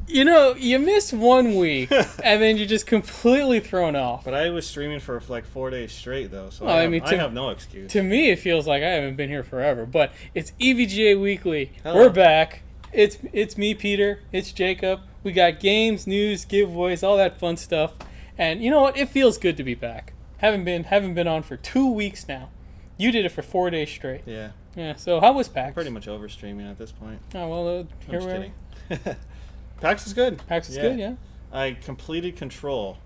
You know, you miss 1 week, and then you're just completely thrown off. But I was streaming for like 4 days straight, though, so Well, I have no excuse. To me, it feels like I haven't been here forever. But it's EVGA Weekly. Hello. We're back. It's me, Peter. It's Jacob. We got games, news, giveaways, all that fun stuff. And you know what? It feels good to be back. Haven't been on for 2 weeks now. You did it for 4 days straight. Yeah. Yeah. So how was PAX? I'm pretty much over streaming at this point. Oh well, here we are. I'm just kidding. PAX is good. PAX is good, yeah. I completed Control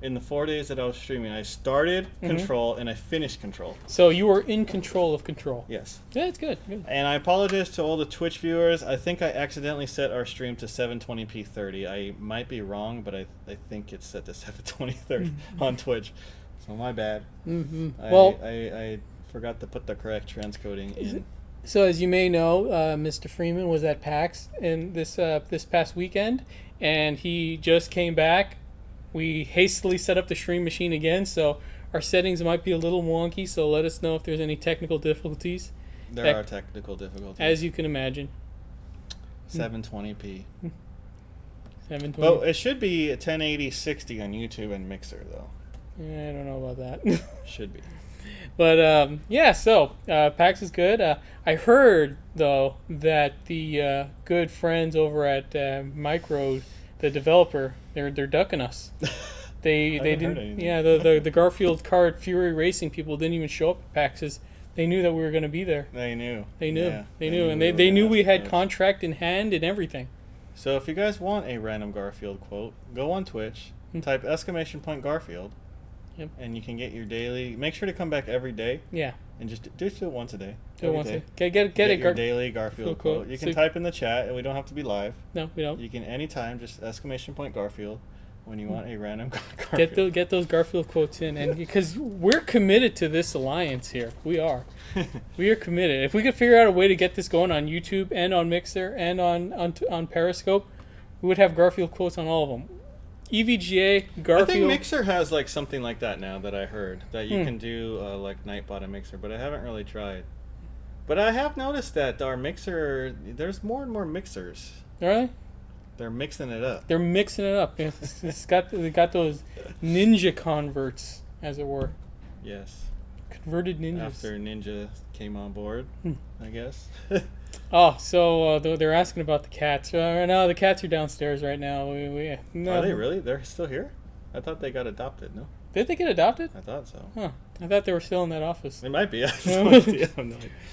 in the 4 days that I was streaming. I started Control and I finished Control. So you were in control of Control. Yes. Yeah, it's good. Good. And I apologize to all the Twitch viewers. I think I accidentally set our stream to 720p 30. I might be wrong, but I think it's set to 720 30 on Twitch. So my bad. Mm-hmm. I forgot to put the correct transcoding in. So as you may know, Mr. Freeman was at PAX in this past weekend, and he just came back. We hastily set up the stream machine again, so our settings might be a little wonky, so let us know if there's any technical difficulties. There are technical difficulties. As you can imagine. 720p. 720. But it should be 1080 60 on YouTube and Mixer, though. Yeah, I don't know about that. Should be. But yeah, so PAX is good. I heard though that the good friends over at Micro, the developer, they're ducking us. They didn't. Yeah, the Garfield Kart Fury Racing people didn't even show up at PAX's. They knew that we were going to be there. They knew. They knew. Yeah, they knew, and they knew we had contract in hand and everything. So if you guys want a random Garfield quote, go on Twitch, type !Garfield. Yep. And you can get your daily. Make sure to come back every day. Yeah. And just do it once a day. Do it once a day. Get your daily Garfield quote. You can type in the chat, and we don't have to be live. No, we don't. You can anytime just !Garfield when you want a random Garfield. Get those Garfield quotes in, and because we're committed to this alliance here, we are. We are committed. If we could figure out a way to get this going on YouTube and on Mixer and on Periscope, we would have Garfield quotes on all of them. EVGA, I think Garfield. Mixer has like something like that now that I heard that you Hmm. can do like Nightbot and Mixer, but I haven't really tried. But I have noticed that our Mixer, there's more and more mixers. Really? They're mixing it up. They're mixing it up. They got those ninja converts, as it were. Yes. Converted ninjas. After Ninja came on board, I guess. Oh, so they're asking about the cats. No, the cats are downstairs right now. No. Are they really? They're still here? I thought they got adopted, no? Did they get adopted? I thought so. Huh. I thought they were still in that office. They might be. I have no idea.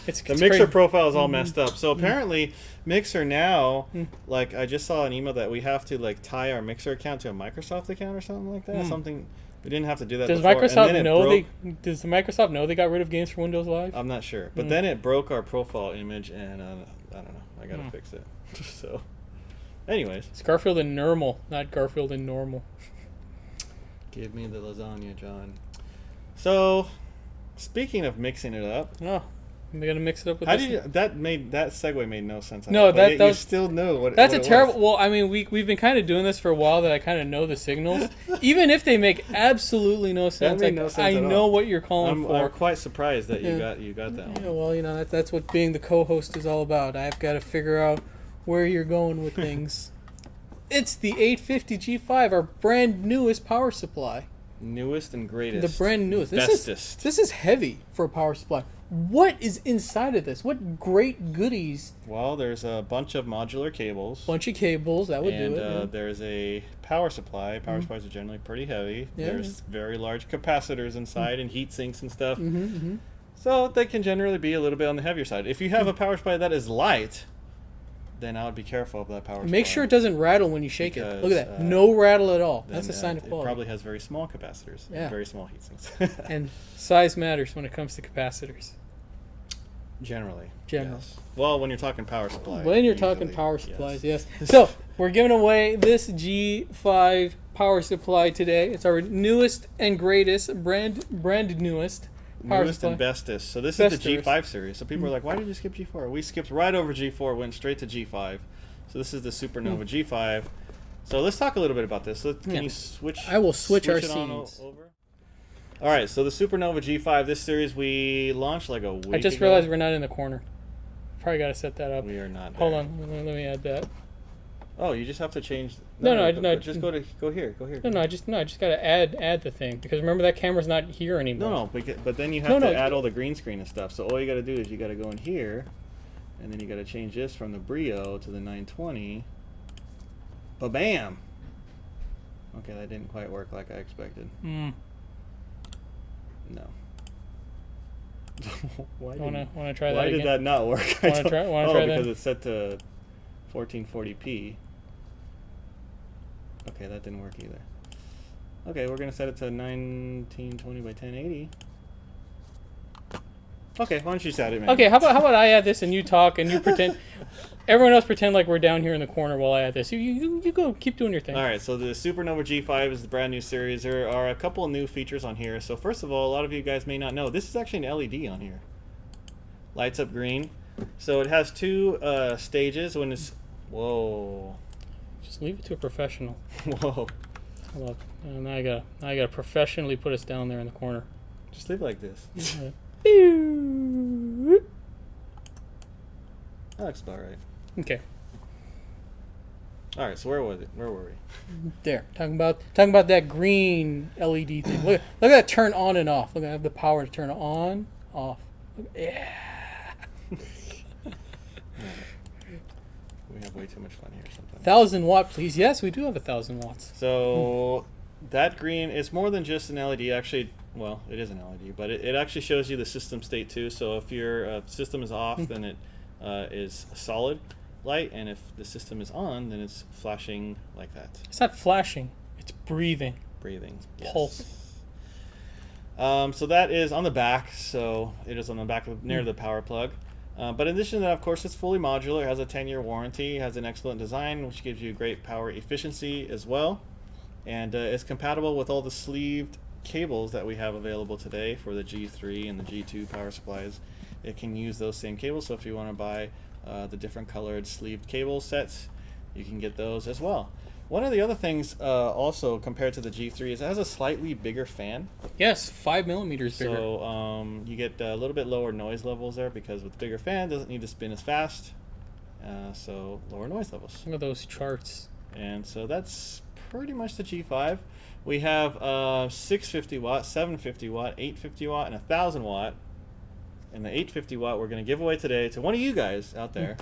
It's The Mixer crazy. profile is all messed up. So apparently, Mixer now, like I just saw an email that we have to like tie our Mixer account to a Microsoft account or something like that. Something we didn't have to do that. Does before. Microsoft And then it know broke- Does Microsoft know they got rid of games for Windows Live? I'm not sure, but then it broke our profile image, and I don't know. I gotta fix it. So, anyways, It's Garfield and Normal, not Garfield and Normal. give me the lasagna, John. So, speaking of mixing it up, Oh, they're gonna mix it up with how this. did you, that segue made no sense. No, but that- yet that you was- still know what. That's what a it terrible. was. Well, I mean, we've been kind of doing this for a while that I kind of know the signals, even if they make absolutely no sense. made Like, no sense I at know all. what you're calling I'm for. quite surprised that you Yeah. got that Yeah, one. well, that's what being the co-host is all about. I've got to figure out where you're going with things. It's the 850 G5, our brand newest power supply. Newest and greatest. The brand newest. Bestest. This is heavy for a power supply. What is inside of this? What great goodies? Well, there's a bunch of modular cables. Bunch of cables that would And do it. Yeah. there's a power supply. Power supplies are generally pretty heavy. Yeah, There's very large capacitors inside and heat sinks and stuff. Mm-hmm. So they can generally be a little bit on the heavier side. If you have a power supply that is light, then I would be careful of that power supply. Make sure it doesn't rattle when you shake it. Look at that. Because, No rattle at all. Then, That's a sign of It quality. probably has very small capacitors. Yeah. And very small heat sinks. And size matters when it comes to capacitors. Generally. General. Yes. Well, when you're talking power supply. When you're talking usually, power supplies, yes. So, we're giving away this G5 power supply today. It's our newest and greatest, brand newest power Newest supply. and bestest. So this is the Bestest. G5 series. So people are like, why did you skip G4? We skipped right over G4, went straight to G5. So this is the Supernova G5. So let's talk a little bit about this. Can you switch? I will switch our it on scenes. over? All right. So the Supernova G5. This series we launched like a week. I just ago. realized we're not in the corner. Probably got to set that up. We are not. Hold there. on. Let me add that. Oh, you just have to change. No, Just go here. Go here. No, I just got to add the thing because remember that camera's not here anymore. No. But then you have No, to no. add all the green screen and stuff. So all you got to do is you got to go in here, and then you got to change this from the Brio to the 920. Ba-bam! Okay, that didn't quite work like I expected. Mm. No. Why Want to try that why again? did that not work? Wanna try that? Because it's set to 1440p. Okay, that didn't work either. Okay, we're gonna set it to 1920 by 1080. Okay, why don't you set it, man? Okay, how about I add this and you talk and you pretend. Everyone else pretend like we're down here in the corner while I add this. You go keep doing your thing. All right, so the Supernova G5 is the brand new series. There are a couple of new features on here. So first of all, a lot of you guys may not know, this is actually an LED on here. Lights up green. So it has two stages when it's... Whoa. Just leave it to a professional. Whoa. Hold up. Now I gotta professionally put us down there in the corner. Just leave it like this. That looks about right. Okay. All right, so where was it? Where were we? There. Talking about that green LED thing. Look at that turn on and off. Look, I have the power to turn it on, off. Yeah. We have way too much fun here or something. 1,000 watt, please. Yes, we do have 1,000 watts. So that green is more than just an LED. Actually, well, it is an LED, but it actually shows you the system state too. So if your system is off, then it is solid light, and if the system is on, then it's flashing like that. It's not flashing. It's breathing. Breathing. Pulse. So that is on the back. So it is on the back of, near the power plug. But in addition to that, of course, it's fully modular. It has a 10-year warranty. It has an excellent design, which gives you great power efficiency as well. And it's compatible with all the sleeved cables that we have available today for the G3 and the G2 power supplies. It can use those same cables. So if you want to buy the different colored sleeved cable sets, you can get those as well. One of the other things, also compared to the G3, is it has a slightly bigger fan. Yes, 5 millimeters bigger. So you get a little bit lower noise levels there because with the bigger fan, it doesn't need to spin as fast. So lower noise levels. Look at those charts. And so that's pretty much the G5. We have 650 watt, 750 watt, 850 watt, and 1000 watt. And the 850 watt we're going to give away today to one of you guys out there,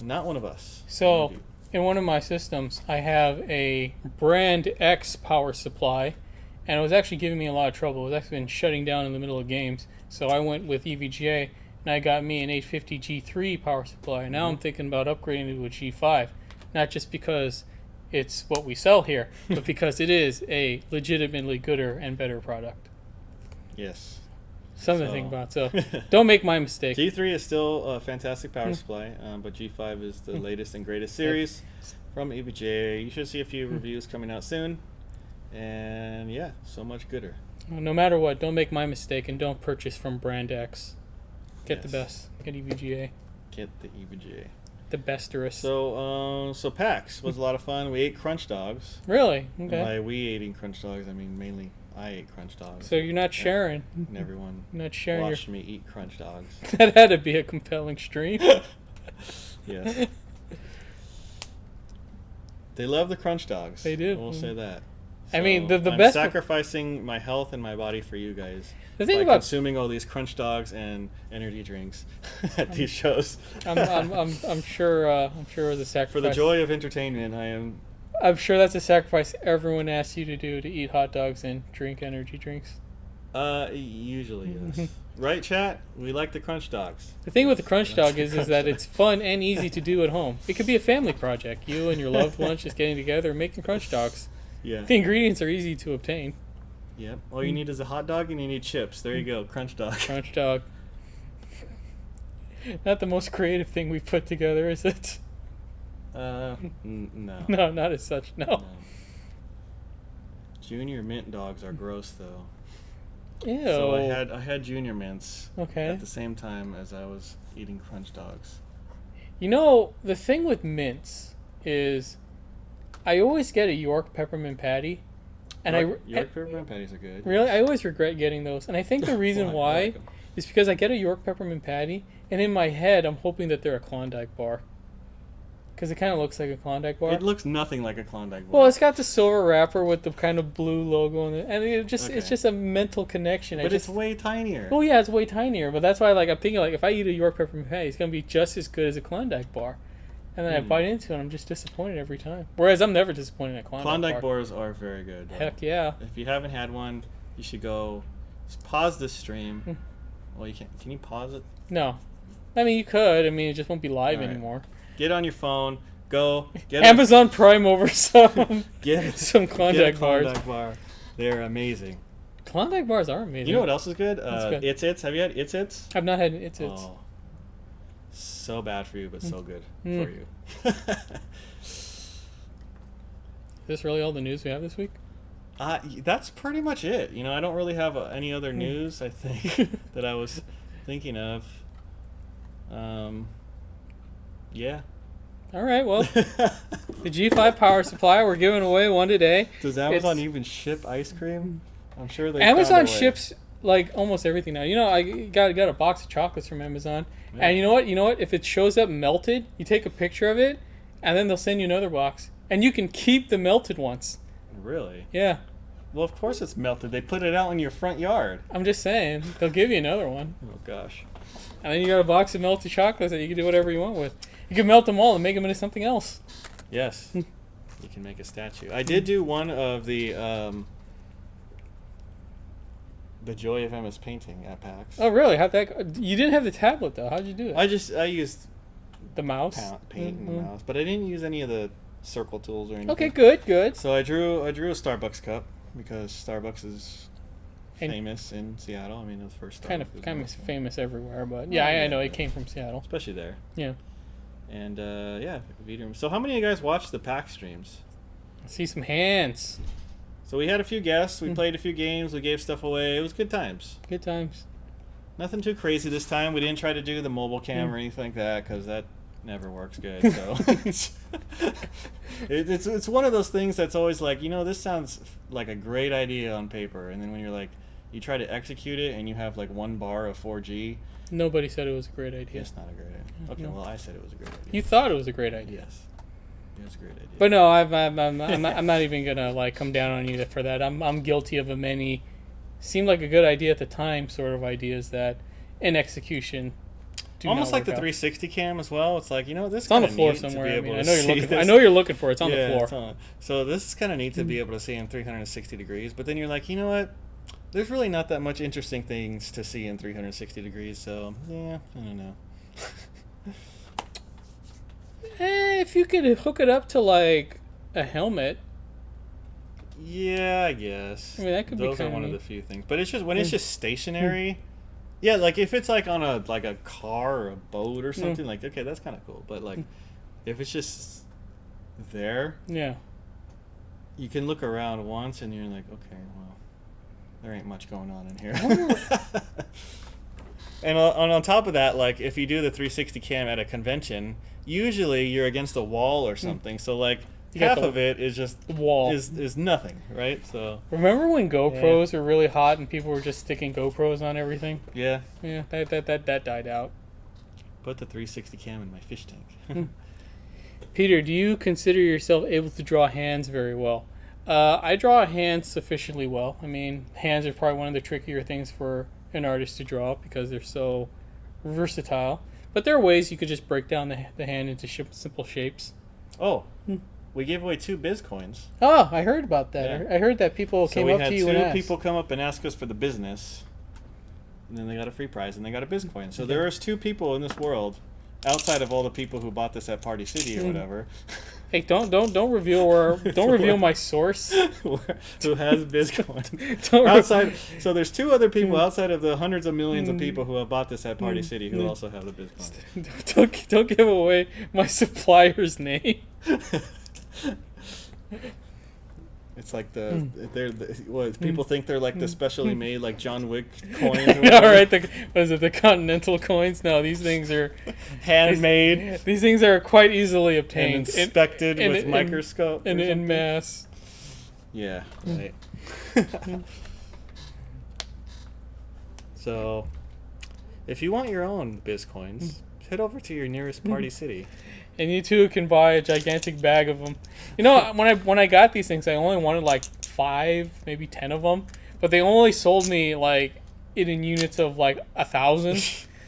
not one of us. So in one of my systems, I have a brand X power supply, and it was actually giving me a lot of trouble. It was actually been shutting down in the middle of games. So I went with EVGA, and I got me an 850 G3 power supply. Now I'm thinking about upgrading to a G5, not just because it's what we sell here, but because it is a legitimately gooder and better product. Yes. Something to think about. So don't make my mistake. G3 is still a fantastic power supply, but G5 is the latest and greatest series from EVGA. You should see a few reviews coming out soon. And yeah, so much gooder. No matter what, don't make my mistake and don't purchase from brand X. Get the best. Get EVGA. Get the EVGA. The besterous. So PAX was a lot of fun. We ate Crunch Dogs. Really? And Okay. by we eating Crunch Dogs, I mean mainly I ate Crunch Dogs. So you're not sharing. And everyone Not sharing watched me eat Crunch Dogs. That had to be a compelling stream. Yes. They love the Crunch Dogs. They do. We'll say that. I mean, So the I'm best. sacrificing my health and my body for you guys. The thing by about consuming all these Crunch Dogs and energy drinks at these shows. I'm sure the sacrifice For the joy of entertainment, I am. I'm sure that's a sacrifice everyone asks you to do, to eat hot dogs and drink energy drinks. Usually yes. Right, chat? We like the Crunch Dogs. The thing with the Crunch That's Dog the is Crunch that Dog. it's fun and easy to do at home. It could be a family project. You and your loved ones just getting together and making Crunch Dogs. Yeah. The ingredients are easy to obtain. Yep. All you need is a hot dog and you need chips. There you go. Crunch Dog. Crunch Dog. Not the most creative thing we've put together, is it? No. No, not as such. No. Junior mint dogs are gross though. Ew. So I had junior mints Okay. at the same time as I was eating Crunch Dogs. You know, the thing with mints is I always get a York peppermint patty. And York I peppermint patties are good. really, I always regret getting those. And I think the reason I why like 'em. is because I get a York peppermint patty, and in my head, I'm hoping that they're a Klondike bar. Because it kind of looks like a Klondike bar. It looks nothing like a Klondike bar. Well, it's got the silver wrapper with the kind of blue logo on it, and it's Okay. just a mental connection. but it's way tinier. Oh yeah, it's way tinier, but that's why I'm thinking if I eat a York peppermint patty, it's gonna be just as good as a Klondike bar, and then I bite into it, and I'm just disappointed every time. Whereas I'm never disappointed in a Klondike bar. bars are very good. Though. Heck yeah. If you haven't had one, you should go. Just pause this stream. Well, you can't. Can you pause it? No, I mean you could. I mean it just won't be live All right. anymore. Get on your phone. Go get Amazon Prime over some Get some get a Klondike bars. Klondike bar. They're amazing. Klondike bars are amazing. You know what else is good? What's good? It's. Have you had It's? I've not had it's. Oh, so bad for you, but so good Mm. for you. Is this really all the news we have this week? That's pretty much it. You know, I don't really have any other news. I think that I was thinking of. Yeah. All right. Well, the G5 power supply, we're giving away one today. Does Amazon It's- even ship ice cream? I'm sure they. Amazon found a way. ships like almost everything now. You know, I got a box of chocolates from Amazon, Yeah. and you know what? You know what? If it shows up melted, you take a picture of it, and then they'll send you another box, and you can keep the melted ones. Really? Yeah, Well, of course it's melted. They put it out in your front yard. I'm just saying they'll give you another one, Oh gosh. and then you got a box of melted chocolates that you can do whatever you want with. You can melt them all and make them into something else. Yes. You can make a statue. I did do one of the Joy of Emma's painting at PAX. Oh, really? How'd that? You didn't have the tablet though. How'd you do it? I used The mouse. paint and the Mhm. mouse, but I didn't use any of the circle tools or anything. Okay, good, good. So I drew a Starbucks cup because Starbucks is And- famous in Seattle. I mean, it was the first Kind Starbucks of was famous everywhere, but yeah, Yeah, I know yeah. it came from Seattle. especially there. Yeah. And yeah, video room. So how many of you guys watched the PAX streams? I see some hands. So we had a few guests. We played a few games. We gave stuff away. It was good times. Good times. Nothing too crazy this time. We didn't try to do the mobile cam or anything like that because that never works good. So it's one of those things that's always like, this sounds like a great idea on paper, and then when you're like, you try to execute it and you have like 1 bar of 4G. Nobody said it was a great idea. It's not a great idea. Okay, well, I said it was a great idea. You thought it was a great idea. Yes, it was a great idea. But no, I'm not even gonna like come down on you for that. I'm guilty of many seemed like a good idea at the time sort of ideas that in execution do almost not like the work out. 360 cam as well. It's like, this It's on the kinda floor neat to somewhere. be I able mean, to I know you're see looking. this. I know you're looking for it. It's on Yeah, the floor. it's on. So this is kind of neat to be able to see in 360 degrees. But then you're like, you know what? There's really not that much interesting things to see in 360 degrees. So yeah, I don't know. If you could hook it up to like a helmet. Yeah, I guess. I mean, that could be Those are kinda one of neat. the few things. But it's just when it's just stationary. Yeah, like if it's like on a car or a boat or something, like, okay, that's kind of cool. But like if it's just there, Yeah. you can look around once and you're like, okay, well, there ain't much going on in here. And on top of that, like if you do the 360 cam at a convention, usually you're against a wall or something. So like You got half the of it is just wall. is nothing, right? So Remember when GoPros were really hot and people were just sticking GoPros on everything? yeah, Yeah, that died out. put the 360 cam in my fish tank. Peter, do you consider yourself able to draw hands very well? I draw hands sufficiently well. I mean, hands are probably one of the trickier things for an artist to draw because they're so versatile. But there are ways you could just break down the hand into simple shapes. Oh, we gave away 2 biz coins. Oh, I heard about that. Yeah. I heard that people So came we up had to you 2 and asked. people come up and ask us for the business, and then they got a free prize and they got a biz coin. So there is 2 people in this world, outside of all the people who bought this at Party City or whatever, Hey, don't reveal reveal my source. who has biz coin. Don't Outside, so there's 2 other people outside of the hundreds of millions of people who have bought this at Party City who also have the biz coin. don't give away my supplier's name. It's like people think they're like the specially made like John Wick coins. Or All whatever. right, what is it? The Continental coins? No, these things are Handmade These things are quite easily and obtained inspected with microscope. in or in something. mass. Yeah, right. So, if you want your own biz coins, head over to your nearest Party City. And you too can buy a gigantic bag of them. You know, when I got these things, I only wanted like 5, maybe 10 of them, but they only sold me like it in units of like 1,000.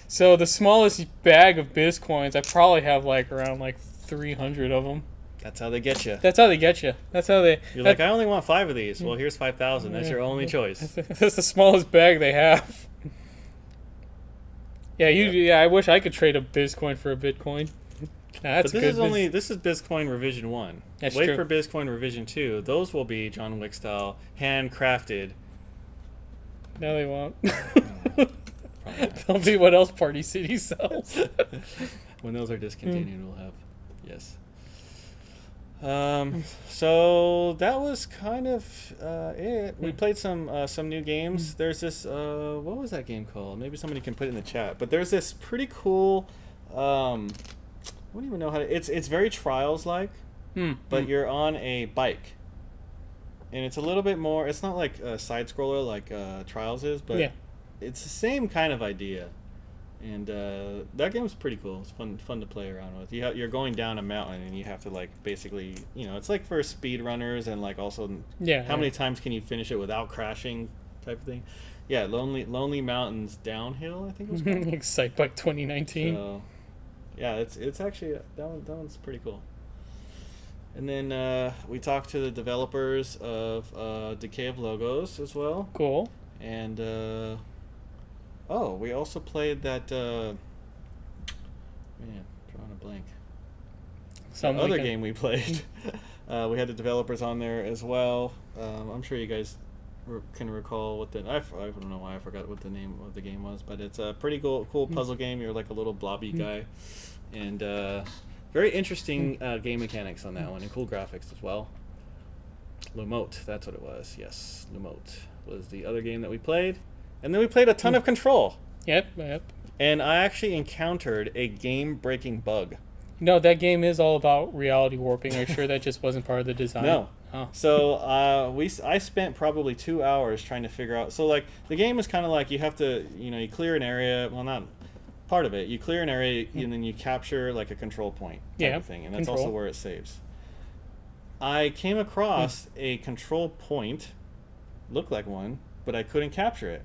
So the smallest bag of biz coins, I probably have like around like 300 of them. That's how they get you. That's how they get you. That's how they. You're like, I only want 5 of these. Well, here's 5,000. That's your only choice. That's the smallest bag they have. Yeah, I wish I could trade a Bizcoin for a Bitcoin. Nah, that's But good. this is Bizcoin revision 1. That's Wait true. for Bizcoin revision 2. Those will be John Wick style, handcrafted. No, they won't. They'll be what else Party City sells. When those are discontinued, we'll have yes. So that was kind of it. We played some new games. There's this what was that game called? Maybe somebody can put it in the chat. But there's this pretty cool. I don't even know how to. It's very Trials like, but you're on a bike, and it's a little bit more. It's not like a side scroller like Trials is, but Yeah. it's the same kind of idea. And that game's pretty cool. It's fun to play around with. You're going down a mountain, and you have to like basically, it's like for speed runners and like also how many times can you finish it without crashing type of thing. Yeah, Lonely Mountains Downhill, I think it was called. Excite Bike 2019. So, yeah, it's actually that one's pretty cool. And then we talked to the developers of Decay of Logos as well. Cool. And we also played that drawing a blank. Some Other weekend. game we played. We had the developers on there as well. I'm sure you guys can recall what I don't know why I forgot what the name of the game was, but it's a pretty cool puzzle game. You're like a little blobby guy, and very interesting game mechanics on that one, and cool graphics as well. Lumote, that's what it was. Yes, Lumote was the other game that we played, and then we played a ton of Control. Yep. And I actually encountered a game-breaking bug. No, that game is all about reality warping. Are you sure that just wasn't part of the design? No. Oh. So I spent probably 2 hours trying to figure out. So like the game is kind of like you have to you clear an area. Well, not part of it. You clear an area and then you capture like a control point type of thing, and that's also where it saves. I came across a control point, looked like one, but I couldn't capture it.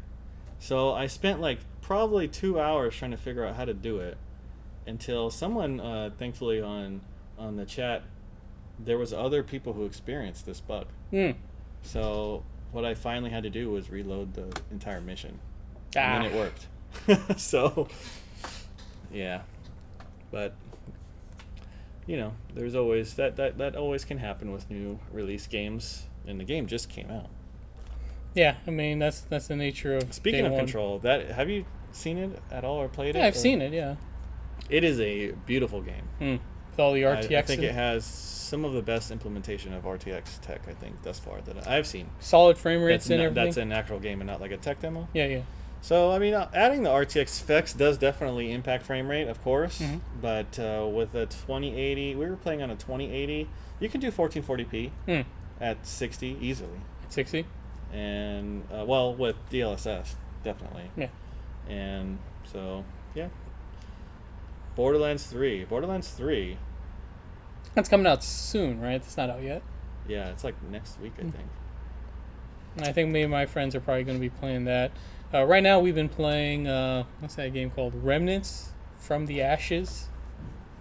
So I spent like probably 2 hours trying to figure out how to do it, until someone, thankfully on the chat, there was other people who experienced this bug. So what I finally had to do was reload the entire mission, and then it worked. So yeah, but there's always that always can happen with new release games, and the game just came out. Yeah, I mean that's the nature of. Speaking of one. Control, have you seen it at all or played it? Yeah, I've seen it. Yeah, it is a beautiful game. With all the RTX. I think it has some of the best implementation of RTX tech, I think, thus far that I've seen. Solid frame rates and everything. That's an actual game and not like a tech demo. Yeah. So, I mean, adding the RTX specs does definitely impact frame rate, of course. But with a 2080, we were playing on a 2080, you can do 1440p at 60 easily. 60? And, well, with DLSS, definitely. Yeah. And so, yeah. Borderlands 3. Borderlands 3. That's coming out soon, right? It's not out yet. Yeah, it's like next week, I think. I think me and my friends are probably going to be playing that. Right now, we've been playing, what's that game called? Remnants from the Ashes.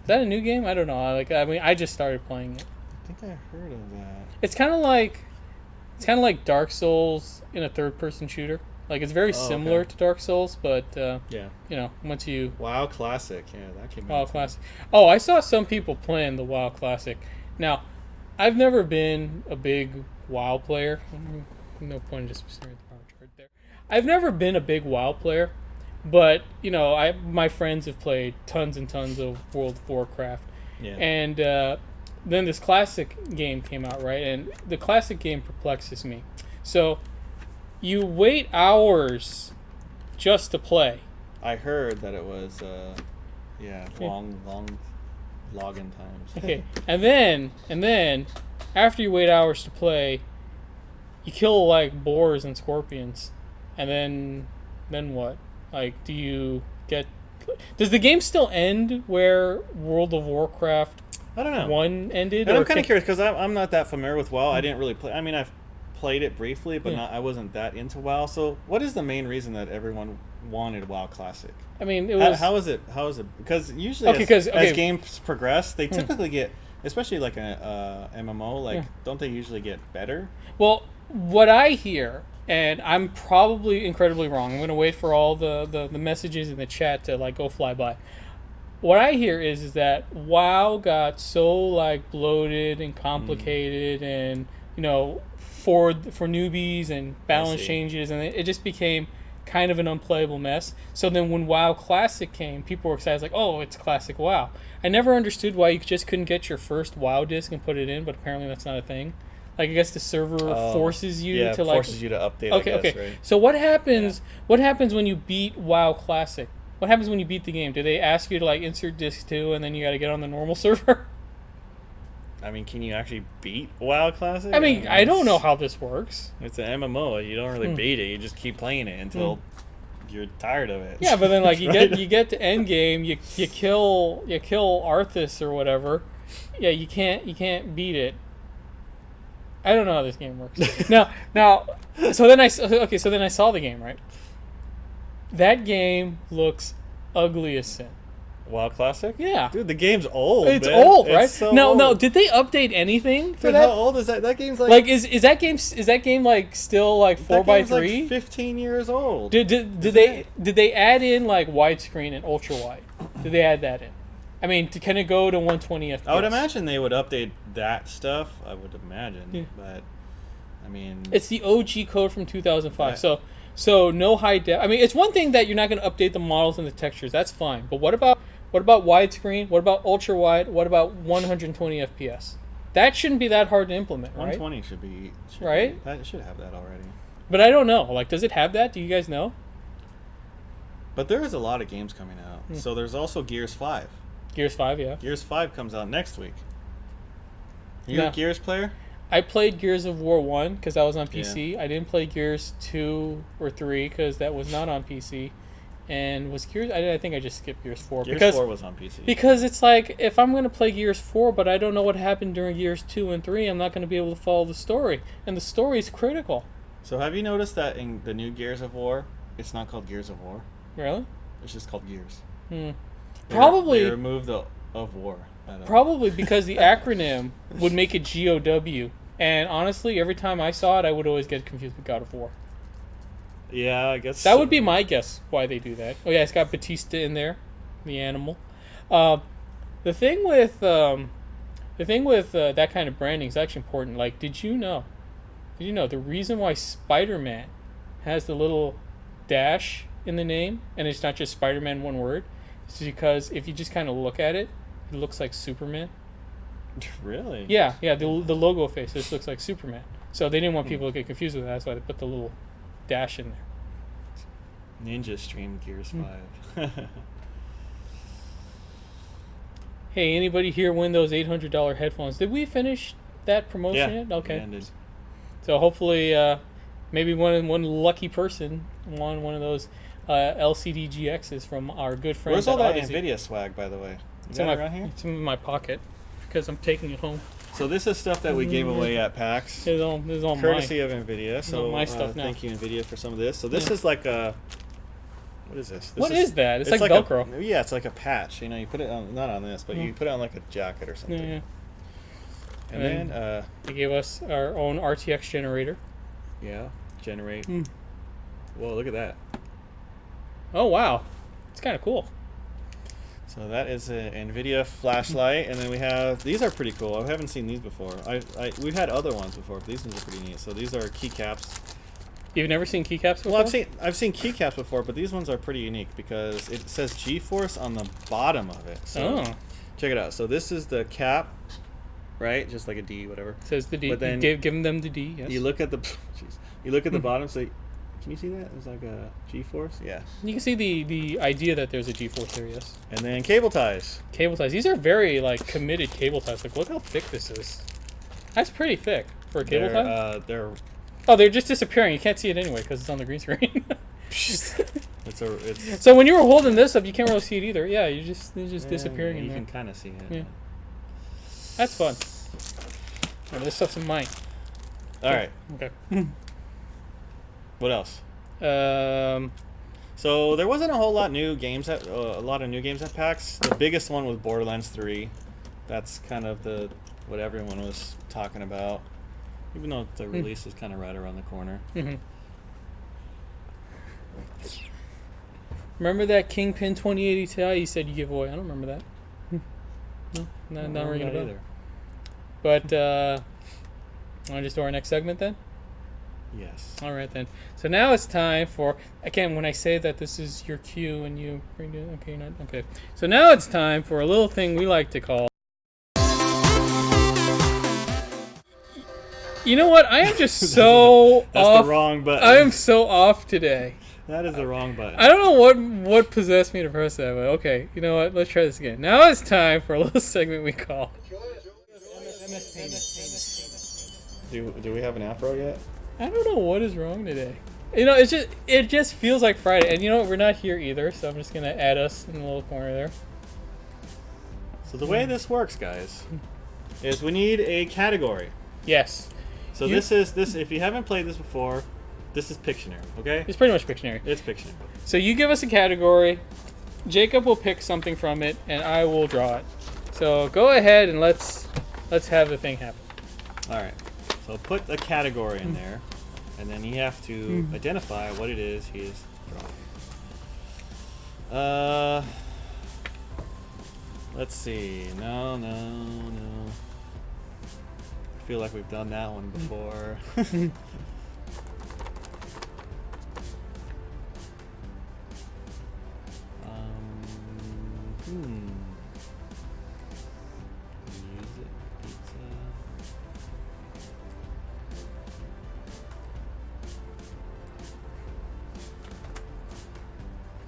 Is that a new game? I don't know. I just started playing it. I think I heard of that. It's kind of like Dark Souls in a third-person shooter. Like it's very similar to Dark Souls, but once you WoW Classic, that came out. WoW Classic. Oh, I saw some people playing the WoW Classic. Now, I've never been a big WoW player. No point in just staring at the power chart there. I've never been a big WoW player, but my friends have played tons and tons of World of Warcraft. Yeah. And then this classic game came out, right? And the classic game perplexes me. So you wait hours just to play. I heard that it was long login times. Okay. And then after you wait hours to play, you kill like boars and scorpions. And then what? Like, does the game still end where World of Warcraft I don't know. 1 ended? And I'm kind of curious because I'm not that familiar with WoW. I didn't really play. I mean, I've played it briefly, but I wasn't that into WoW. So, what is the main reason that everyone wanted WoW Classic? I mean, it was how is it? Because usually, as games progress, they typically get, especially like a MMO. Like, don't they usually get better? Well, what I hear, and I'm probably incredibly wrong. I'm going to wait for all the messages in the chat to like go fly by. What I hear is that WoW got so like bloated and complicated, and for newbies and balance changes, and it just became kind of an unplayable mess. So then when WoW Classic came, people were excited, like, oh, it's classic WoW. I never understood why you just couldn't get your first WoW disc and put it in, but apparently that's not a thing. Like, I guess the server forces you to like forces you to update. Okay. Right? So what happens? Yeah. What happens when you beat WoW Classic? What happens when you beat the game? Do they ask you to like insert disc 2 and then you got to get on the normal server? I mean, can you actually beat WoW Classic? I mean, I don't know how this works. It's an MMO. You don't really beat it. You just keep playing it until you're tired of it. Yeah, but then like you get to end game, you kill Arthas or whatever. Yeah, you can't beat it. I don't know how this game works. now, so then I saw the game, right? That game looks ugly as sin. WoW Classic? Yeah. Dude, the game's old. It's man. old, right? It's so no, old. did they update anything for Dude, that? how old is that? That game's like... Like, is that game like still like 4x3? That game's like 15 years old. Did they add in like widescreen and ultra wide? Did they add that in? I mean, can it go to 120 FPS? I would imagine they would update that stuff. I would imagine, but I mean, it's the OG code from 2005. Yeah. So no high def. I mean, it's one thing that you're not going to update the models and the textures. That's fine. But what about widescreen? What about ultra wide? What about 120 FPS? That shouldn't be that hard to implement, right? 120 should be right. That should have that already. But I don't know. Like, does it have that? Do you guys know? But there is a lot of games coming out. So there's also Gears 5. Gears 5, yeah. Gears 5 comes out next week. You No. a Gears player? I played Gears of War 1 because I was on PC. I didn't play Gears 2 or 3 because that was not on PC. And was Gears... I think I just skipped Gears 4. Gears 4 was on PC. Because it's like, if I'm going to play Gears 4, but I don't know what happened during Gears 2 and 3, I'm not going to be able to follow the story. And the story is critical. So have you noticed that in the new Gears of War, it's not called Gears of War? Really? It's just called Gears. Probably... They removed the of war. Probably because the acronym would make it GOW. And honestly, every time I saw it, I would always get confused with God of War. Yeah, I guess that would be my guess why they do that. Oh yeah, it's got Batista in there, the animal. The thing with that kind of branding is actually important. Like, did you know the reason why Spider-Man has the little dash in the name and it's not just Spider-Man one word? It's because if you just kind of look at it, it looks like Superman. Really? Yeah. The logo face just looks like Superman. So they didn't want people to get confused with that. That's why they put the little dash in there. Ninja streamed Gears 5. Hey, anybody here win those $800 headphones? Did we finish that promotion yet? Okay. Ended. So hopefully, maybe one lucky person won one of those LCD GXs from our good friends. Where's all that Odyssey. NVIDIA swag, by the way? It's in my pocket because I'm taking it home. So this is stuff that we gave away at PAX. This is all courtesy mine. of NVIDIA. So my stuff now. Thank you, NVIDIA, for some of this. So this is like a... What is this? What is that? It's like Velcro. Yeah, it's like a patch. You put it on, not on this, but you put it on like a jacket or something. Yeah. And then they gave us our own RTX generator. Yeah, generate. Whoa, look at that. Oh wow, it's kind of cool. So that is an NVIDIA flashlight, and then we have, these are pretty cool. I haven't seen these before. We've had other ones before, but these ones are pretty neat. So these are keycaps. You've never seen keycaps before? Well, I've seen keycaps before, but these ones are pretty unique because it says G-force on the bottom of it. So check it out. So this is the cap, right? Just like a D, whatever. It says the D. But then give them the D. Yes. You look at the, you look at the bottom. So can you see that? There's like a G-force. Yeah. You can see the idea that there's a G-force there. Yes. And then cable ties. Cable ties. These are very committed cable ties. Like, look how thick this is. That's pretty thick for a cable tie. They're just disappearing. You can't see it anyway because it's on the green screen. So when you were holding this up, you can't really see it either. Yeah, it's just disappearing in you there. You can kind of see it. Yeah. That's fun. Oh, this stuff's in mine. All right. Okay. What else? So there wasn't a whole lot new games at a lot of new games at PAX. The biggest one was Borderlands 3. That's kind of what everyone was talking about. Even though the release is kind of right around the corner. Remember that Kingpin 2080 Ti you said you give away? I don't remember that. No, not ringing a bell either. But want to just do our next segment then? Yes. All right then. So now it's time for, again, when I say that this is your cue and you bring it, okay, not okay. So now it's time for a little thing we like to call. You know what? I am just so That's off. the wrong button. I am so off today. That is the wrong button. I don't know what possessed me to press that, but okay. You know what? Let's try this again. Now it's time for a little segment we call. Do we have an afro yet? I don't know what is wrong today. You know, it just feels like Friday, and you know what? We're not here either, so I'm just gonna add us in the little corner there. So the way this works, guys, is we need a category. Yes. So this is if you haven't played this before, this is Pictionary, okay? It's pretty much Pictionary. It's Pictionary. So you give us a category, Jacob will pick something from it, and I will draw it. So go ahead and let's have the thing happen. All right. So put a category in there, and then you have to identify what it is he is drawing. Let's see. No. I feel like we've done that one before. Mm.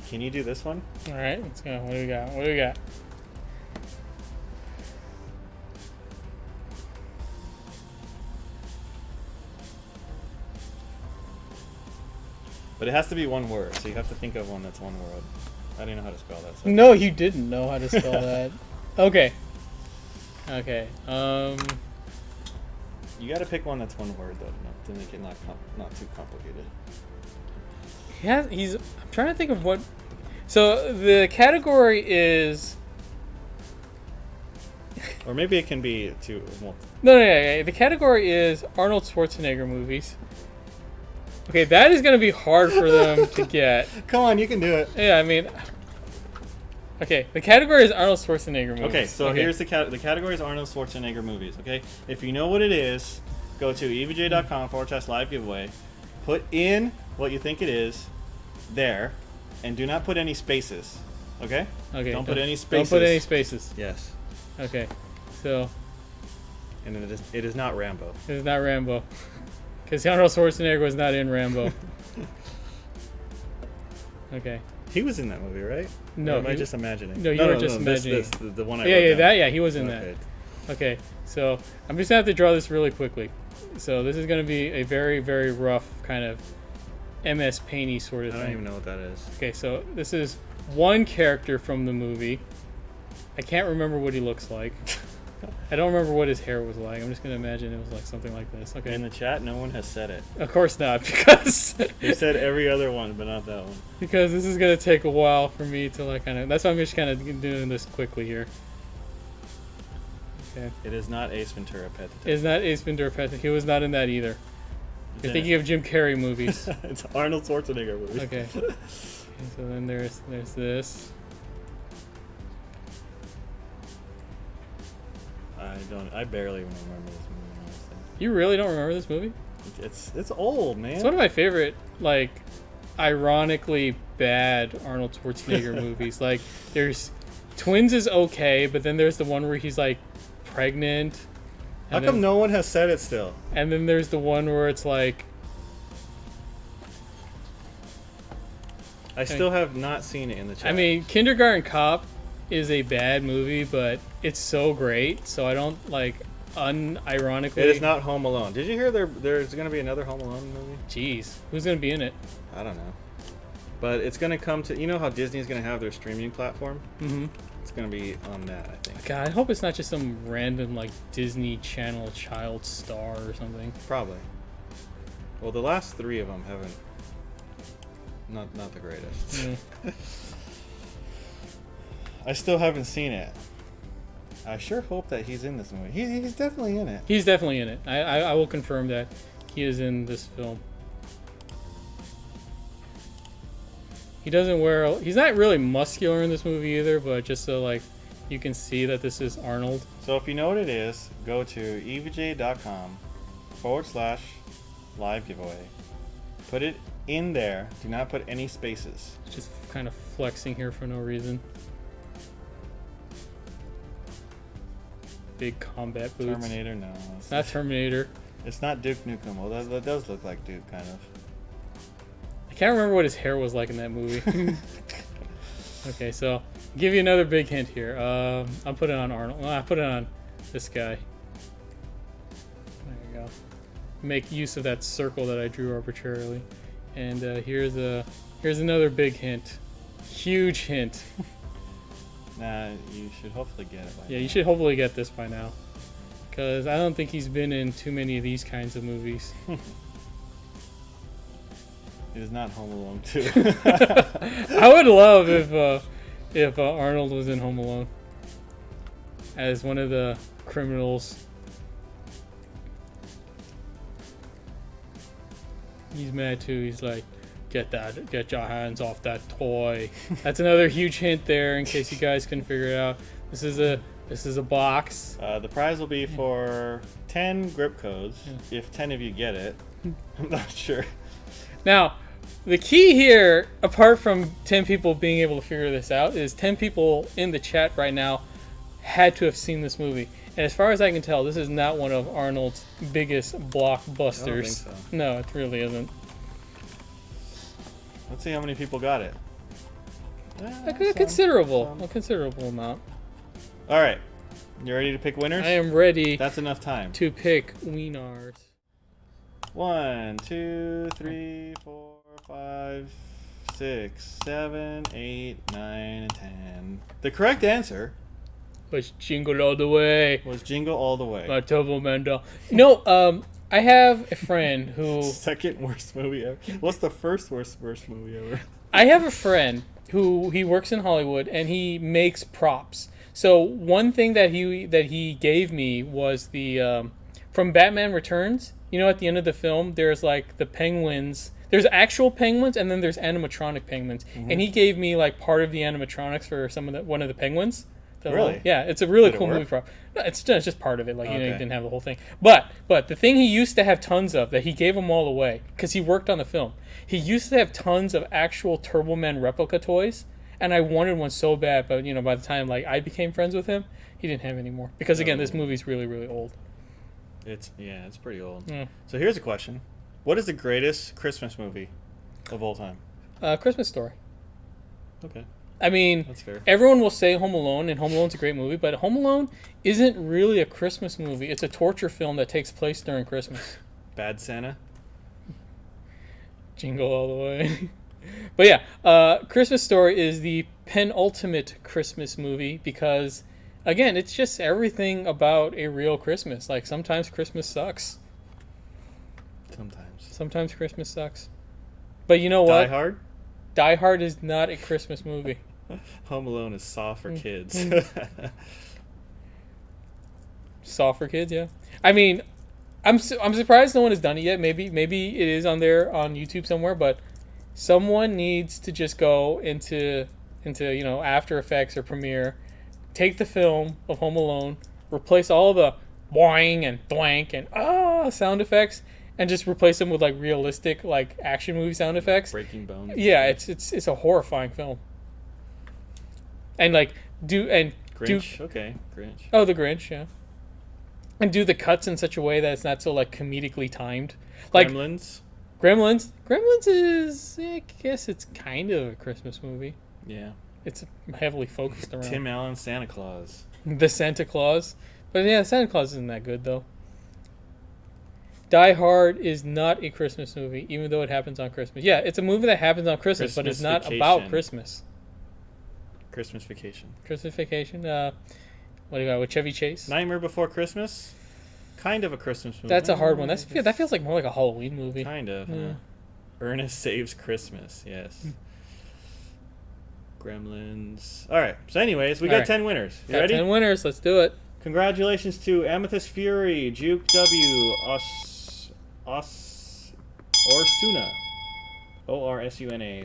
Can you do this one? All right, let's go. What do we got? But it has to be one word, so you have to think of one that's one word. I didn't know how to spell that. So. No, you didn't know how to spell that. Okay. Okay. You got to pick one that's one word though, to make it not too complicated. Yeah, I'm trying to think of what. So the category is. Or maybe it can be two. Well, No, yeah. The category is Arnold Schwarzenegger movies. Okay, that is going to be hard for them to get. Come on, you can do it. Yeah, I mean. Okay, the category is Arnold Schwarzenegger movies. Okay, so here's the category is Arnold Schwarzenegger movies. Okay, if you know what it is, go to evga.com/live giveaway. Put in what you think it is there, and do not put any spaces. Okay. Okay. Don't put any spaces. Don't put any spaces. Yes. Okay, so. And it is not Rambo. It is not Rambo. Because Arnold Schwarzenegger was not in Rambo. Okay. He was in that movie, right? No. Or am I just imagining? No, you were just imagining. The one I Yeah, wrote down. he was in that. Okay, so I'm just going to have to draw this really quickly. So this is going to be a very, very rough kind of MS Painty sort of thing. I don't even know what that is. Okay, so this is one character from the movie. I can't remember what he looks like. I don't remember what his hair was like. I'm just going to imagine it was like something like this. Okay. In the chat, no one has said it. Of course not, because... They said every other one, but not that one. Because this is going to take a while for me to like kind of... That's why I'm just kind of doing this quickly here. Okay. It is not Ace Ventura Pet Detective. It is not Ace Ventura Pet. He was not in that either. You're thinking of Jim Carrey movies. It's Arnold Schwarzenegger movies. Okay. Okay, so then there's this. I barely even remember this movie, honestly. You really don't remember this movie? It's old, man. It's one of my favorite, like, ironically bad Arnold Schwarzenegger movies. Like, there's Twins is okay, but then there's the one where he's like pregnant. How come no one has said it still? And then there's the one where it's like. I still have not seen it in the chat. I mean, Kindergarten Cop is a bad movie, but it's so great, so I don't like unironically. It is not Home Alone. Did you hear there's going to be another Home Alone movie? Jeez, who's going to be in it? I don't know. But it's going to come to, you know how Disney's going to have their streaming platform? Mm-hmm. It's going to be on that, I think. God, I hope it's not just some random like Disney Channel child star or something. Probably. Well, the last three of them haven't. Not the greatest. Yeah. I still haven't seen it. I sure hope that he's in this movie. He's definitely in it. He's definitely in it. I will confirm that he is in this film. He doesn't wear. He's not really muscular in this movie either, but just so like you can see that this is Arnold. So if you know what it is, go to evj.com/live giveaway. Put it in there. Do not put any spaces. Just kind of flexing here for no reason. Big combat boots. Terminator, no. It's not Terminator. It's not Duke Nukem. Well, that does look like Duke, kind of. I can't remember what his hair was like in that movie. Okay, so I'll give you another big hint here. I'll put it on Arnold. I put it on this guy. There you go. Make use of that circle that I drew arbitrarily. And here's another big hint. Huge hint. Nah, you should hopefully get it by now. You should hopefully get this by now. Because I don't think he's been in too many of these kinds of movies. It is not Home Alone 2. I would love if Arnold was in Home Alone as one of the criminals. He's mad too. He's like, get your hands off that toy. That's another huge hint there in case you guys couldn't figure it out. This is a box. The prize will be for 10 grip codes if 10 of you get it. I'm not sure. Now, the key here, apart from 10 people being able to figure this out, is 10 people in the chat right now had to have seen this movie. And as far as I can tell, this is not one of Arnold's biggest blockbusters. I don't think so. No, it really isn't. Let's see how many people got it. A considerable amount. All right. You ready to pick winners? I am ready. That's enough time. To pick wieners. 1, 2, 3, 4, 5, 6, 7, 8, 9, and 10. The correct answer Was Jingle All the Way. was Jingle All the Way. My Turbo Man doll. I have a friend who... Second worst movie ever. What's the first worst movie ever? I have a friend who he works in Hollywood and he makes props. So one thing that he gave me was the from Batman Returns. You know, at the end of the film, there's like the penguins. There's actual penguins and then there's animatronic penguins. And he gave me like part of the animatronics for one of the penguins. Really? Yeah, it's a really Did it cool work? movie prop. No, it's just part of it. Like, you know, he Okay. didn't have the whole thing. But the thing he used to have tons of that he gave them all away because he worked on the film. He used to have tons of actual Turbo Man replica toys, and I wanted one so bad. But you know, by the time like I became friends with him, he didn't have any more because again, this movie's really really old. It's pretty old. Yeah. So here's a question: what is the greatest Christmas movie of all time? Christmas Story. Okay, I mean, that's fair. everyone will say Home Alone, and Home Alone's a great movie, but Home Alone isn't really a Christmas movie. It's a torture film that takes place during Christmas. Bad Santa. Jingle All the Way. But yeah, Christmas Story is the penultimate Christmas movie because, again, it's just everything about a real Christmas. Like, sometimes Christmas sucks. Sometimes Christmas sucks. But you know what? Die Hard. Die Hard is not a Christmas movie. Home Alone is soft for kids. Soft for kids, yeah. I mean, I'm surprised no one has done it yet. Maybe it is on there on YouTube somewhere, but someone needs to just go into you know, After Effects or Premiere, take the film of Home Alone, replace all the boing and blank and sound effects, and just replace them with like realistic like action movie sound effects. Breaking Bones. Yeah, it's a horrifying film. And like Grinch. Okay, Grinch. Oh, the Grinch, yeah. And do the cuts in such a way that it's not so like comedically timed. Like Gremlins. Gremlins is, I guess it's kind of a Christmas movie. Yeah. It's heavily focused around Tim Allen Santa Claus. the Santa Claus. But yeah, Santa Claus isn't that good though. Die Hard is not a Christmas movie, even though it happens on Christmas. Yeah, it's a movie that happens on Christmas, but it's not about Vacation. Christmas. Christmas Vacation. Christmas Vacation. What do you got with Chevy Chase? Nightmare Before Christmas. Kind of a Christmas movie. That's a hard one. That feels like more like a Halloween movie. Kind of. Yeah. Ernest Saves Christmas. Yes. Gremlins. All right. So, anyways, we got right. 10 winners. You Got ready? 10 winners. Let's do it. Congratulations to Amethyst Fury, Juke W, Orsuna, Orsuna,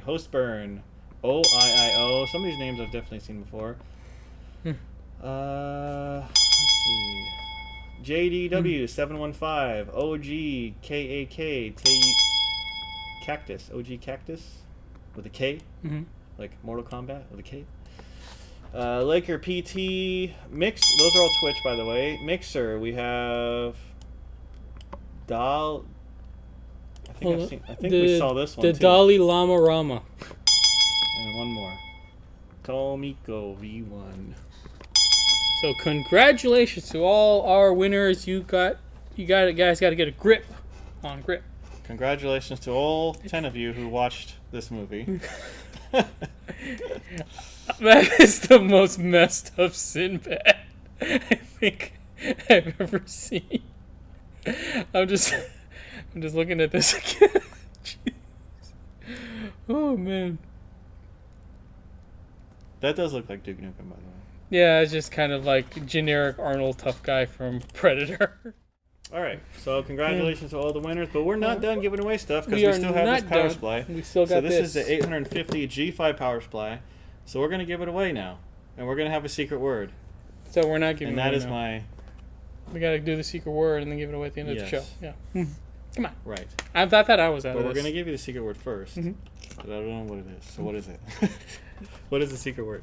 Hostburn, OIIO. Some of these names I've definitely seen before. Let's see. JDW 715, OG KAK, Cactus, OG Cactus with a K, like Mortal Kombat with a K. Laker PT Mix. Those are all Twitch, by the way. Mixer. We have Dal. I think we saw this one the too. Dalai Lama Rama. And one more. Tomiko V1. So congratulations to all our winners. You guys got to get a grip on grip. Congratulations to all 10 of you who watched this movie. That is the most messed up Sinbad I think I've ever seen. I'm just looking at this again. Jeez. Oh man. That does look like Duke Nukem, by the way. Yeah, it's just kind of like generic Arnold tough guy from Predator. All right, so congratulations to all the winners, but we're not done giving away stuff because We we are still have this not power done. supply. We still got So this is this. the 850 G5 power supply. So we're gonna give it away now, and we're gonna have a secret word, So we're not giving and it that away is now. my We gotta do the secret word and then give it away at the end of the Yes. show. Yeah. Come on. right. I thought I was out But of we're this. gonna give you the secret word first. Mhm. But I don't know what it is. So what is it? What is the secret word?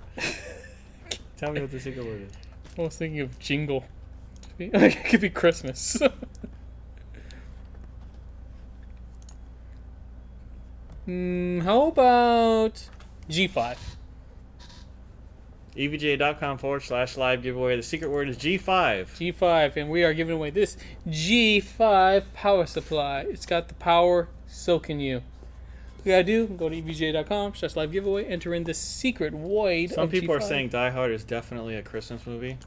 Tell me what the secret word is. I was thinking of jingle. It could be Christmas. How about G5? EVGA.com/live giveaway. The secret word is G5. G5, and we are giving away this G5 power supply. It's got the power, so can you. you gotta do, go to evga.com/live giveaway, enter in the secret void. Some of people are G5. saying Die Hard is definitely a Christmas movie.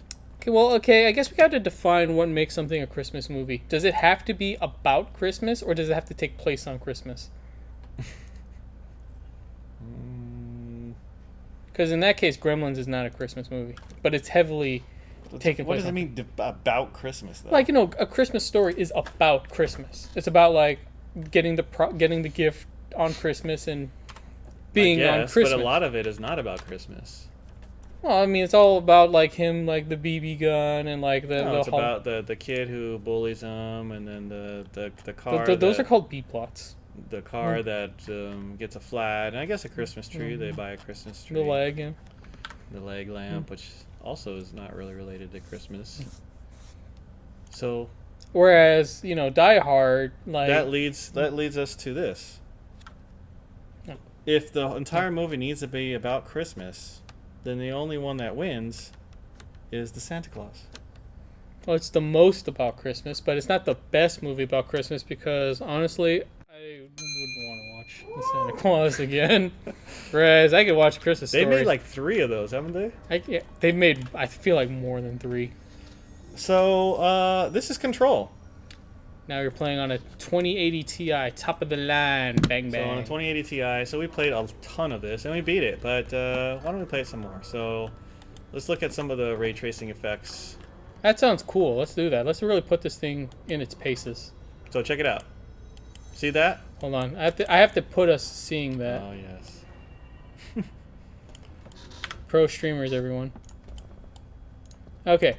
Okay, I guess we got to define what makes something a Christmas movie. Does it have to be about Christmas, or does it have to take place on Christmas? Because in that case, Gremlins is not a Christmas movie, but it's heavily taken What place. does it mean about Christmas, though? Like, a Christmas Story is about Christmas. It's about like getting the gift on Christmas and being on Christmas. But a lot of it is not about Christmas. Well, I mean, it's all about like him, like the BB gun and like It's about the kid who bullies him, and then the car. Those are called B plots. The car that gets a flat, and I guess a Christmas tree. They buy a Christmas tree. The leg, yeah. The leg lamp, which also is not really related to Christmas. So, whereas Die Hard, like that leads us to this. If the entire movie needs to be about Christmas, then the only one that wins is the Santa Claus. Well, it's the most about Christmas, but it's not the best movie about Christmas because honestly, I wouldn't want to watch the Santa Claus again. Whereas I could watch Christmas Story. They made like 3 of those, haven't they? They've made, I feel like, more than 3. So this is Control. Now you're playing on a 2080 Ti, top of the line, bang bang. So on a 2080 Ti, so we played a ton of this and we beat it. But why don't we play it some more? So let's look at some of the ray tracing effects. That sounds cool. Let's do that. Let's really put this thing in its paces. So check it out. See that? Hold on. I have to put us seeing that. Oh yes. Pro streamers, everyone. Okay.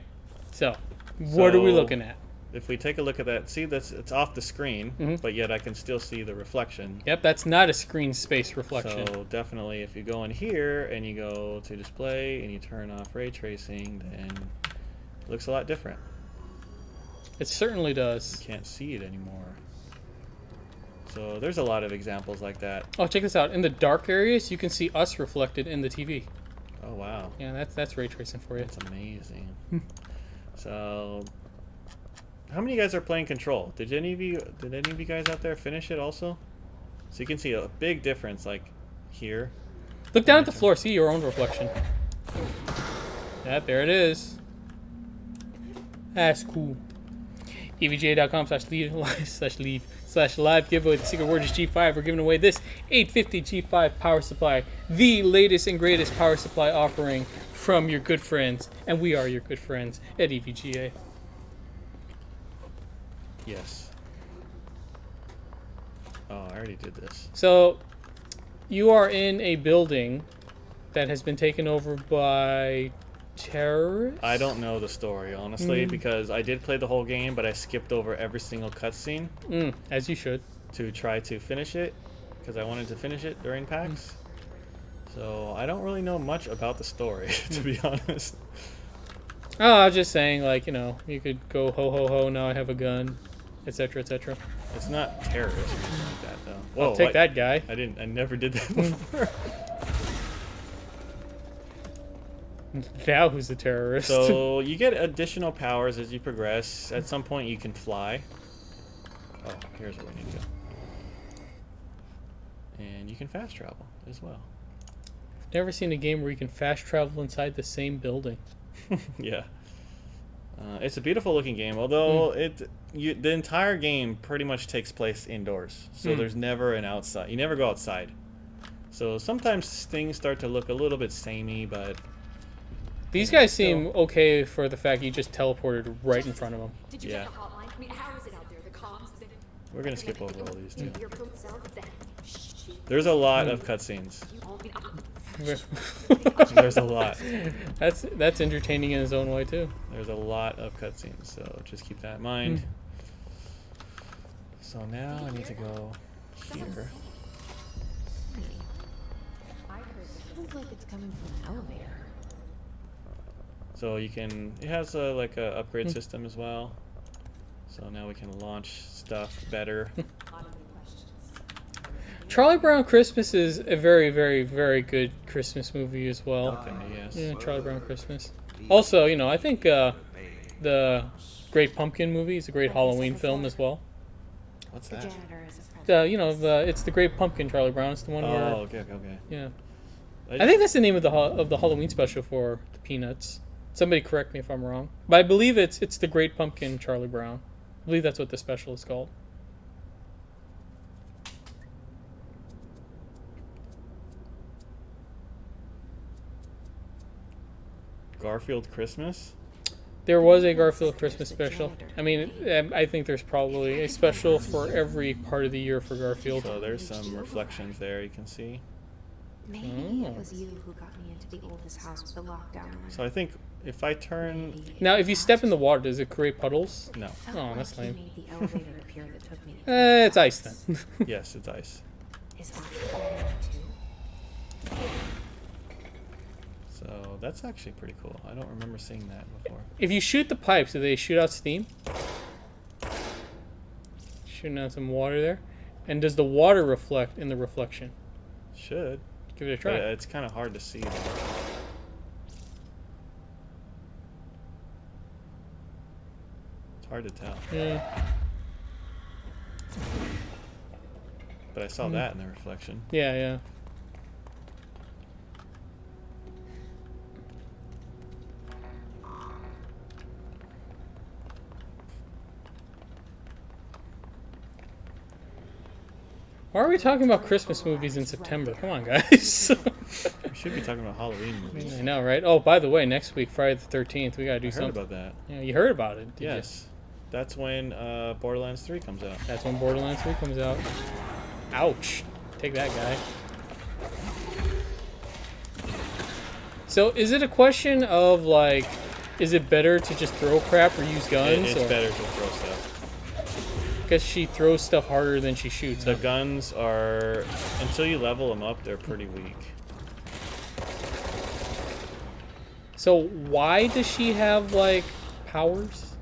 So, what are we looking at? If we take a look at that, see it's off the screen, but yet I can still see the reflection. Yep, that's not a screen space reflection. So definitely if you go in here and you go to display and you turn off ray tracing, then it looks a lot different. It certainly does. You can't see it anymore. So there's a lot of examples like that. Oh, check this out. In the dark areas, you can see us reflected in the TV. Oh wow. Yeah, that's ray tracing for you. That's amazing. So how many of you guys are playing Control? Did any of you guys out there finish it also? So you can see a big difference, like here. Look down at the floor. See your own reflection. Yeah, there it is. That's cool. EVGA.com/live giveaway. The secret word is G5. We're giving away this 850 G5 power supply, the latest and greatest power supply offering from your good friends, and we are your good friends at EVGA. Yes. Oh, I already did this. So, you are in a building that has been taken over by terrorists? I don't know the story, honestly, because I did play the whole game, but I skipped over every single cutscene. As you should. To try to finish it, because I wanted to finish it during PAX. So, I don't really know much about the story, to be honest. Oh, I was just saying, like, you could go ho ho ho, now I have a gun, etc., etc. It's not terrorist or anything like that, though. Whoa, I'll take that guy. I never did that before. Now who's the terrorist? So you get additional powers as you progress. At some point you can fly. Oh, here's where we need to go. And you can fast travel as well. Never seen a game where you can fast travel inside the same building. Yeah. It's a beautiful looking game, although the entire game pretty much takes place indoors. So there's never an outside. You never go outside. So sometimes things start to look a little bit samey, but these guys seem okay for the fact you just teleported right in front of them. Did you get the hotline? I mean, how is it out there? The comms? We're gonna skip over all these too. Your phone cell? Shh. There's a lot of cutscenes. You There's a lot. That's entertaining in its own way too. There's a lot of cutscenes, so just keep that in mind. So now I need to go here. Sounds like it's coming from an elevator. So you can, it has like a upgrade system as well. So now we can launch stuff better. Charlie Brown Christmas is a very, very, very good Christmas movie as well. Okay, yes. Yeah, Charlie Brown Christmas. Also, I think the Great Pumpkin movie is a great Halloween film as well. What's The that? janitor is a friend. It's the Great Pumpkin, Charlie Brown. It's the one where, Oh, okay. yeah. I I think that's the name of the Halloween special for the Peanuts. Somebody correct me if I'm wrong, but I believe it's the Great Pumpkin, Charlie Brown. I believe that's what the special is called. Garfield Christmas. There was a Garfield Christmas special. I mean, I think there's probably a special for every part of the year for Garfield. So there's some reflections there you can see. Maybe it was you who got me into the oldest house with the lockdown on. So I think if I turn, Maybe Now, it if you was step in the water, does it create puddles? no, felt Oh, that's like lame. you made the elevator appear that took me to It's ice then. yes, it's ice. Is that for all too? So that's actually pretty cool. I don't remember seeing that before. If you shoot the pipes, do they shoot out steam? Shooting out some water there. And does the water reflect in the reflection? Should. Give it a But try. it's kind of hard to see. Though. It's hard to tell. Yeah. But I saw that in the reflection. Yeah, yeah. Why are we talking about Christmas movies in September? Come on, guys. We should be talking about Halloween movies. I know, right? Oh, by the way, next week, Friday the 13th, we gotta do I heard something. about that. Yeah, you heard about it, did you? Yes. That's when Borderlands 3 comes out. That's when Borderlands 3 comes out. Ouch. Take that, guy. So, is it a question of, like, is it better to just throw crap or use guns? It's or? better to throw stuff. Because she throws stuff harder than she shoots. The huh? guns are, until you level them up, they're pretty weak. So, why does she have, like, powers?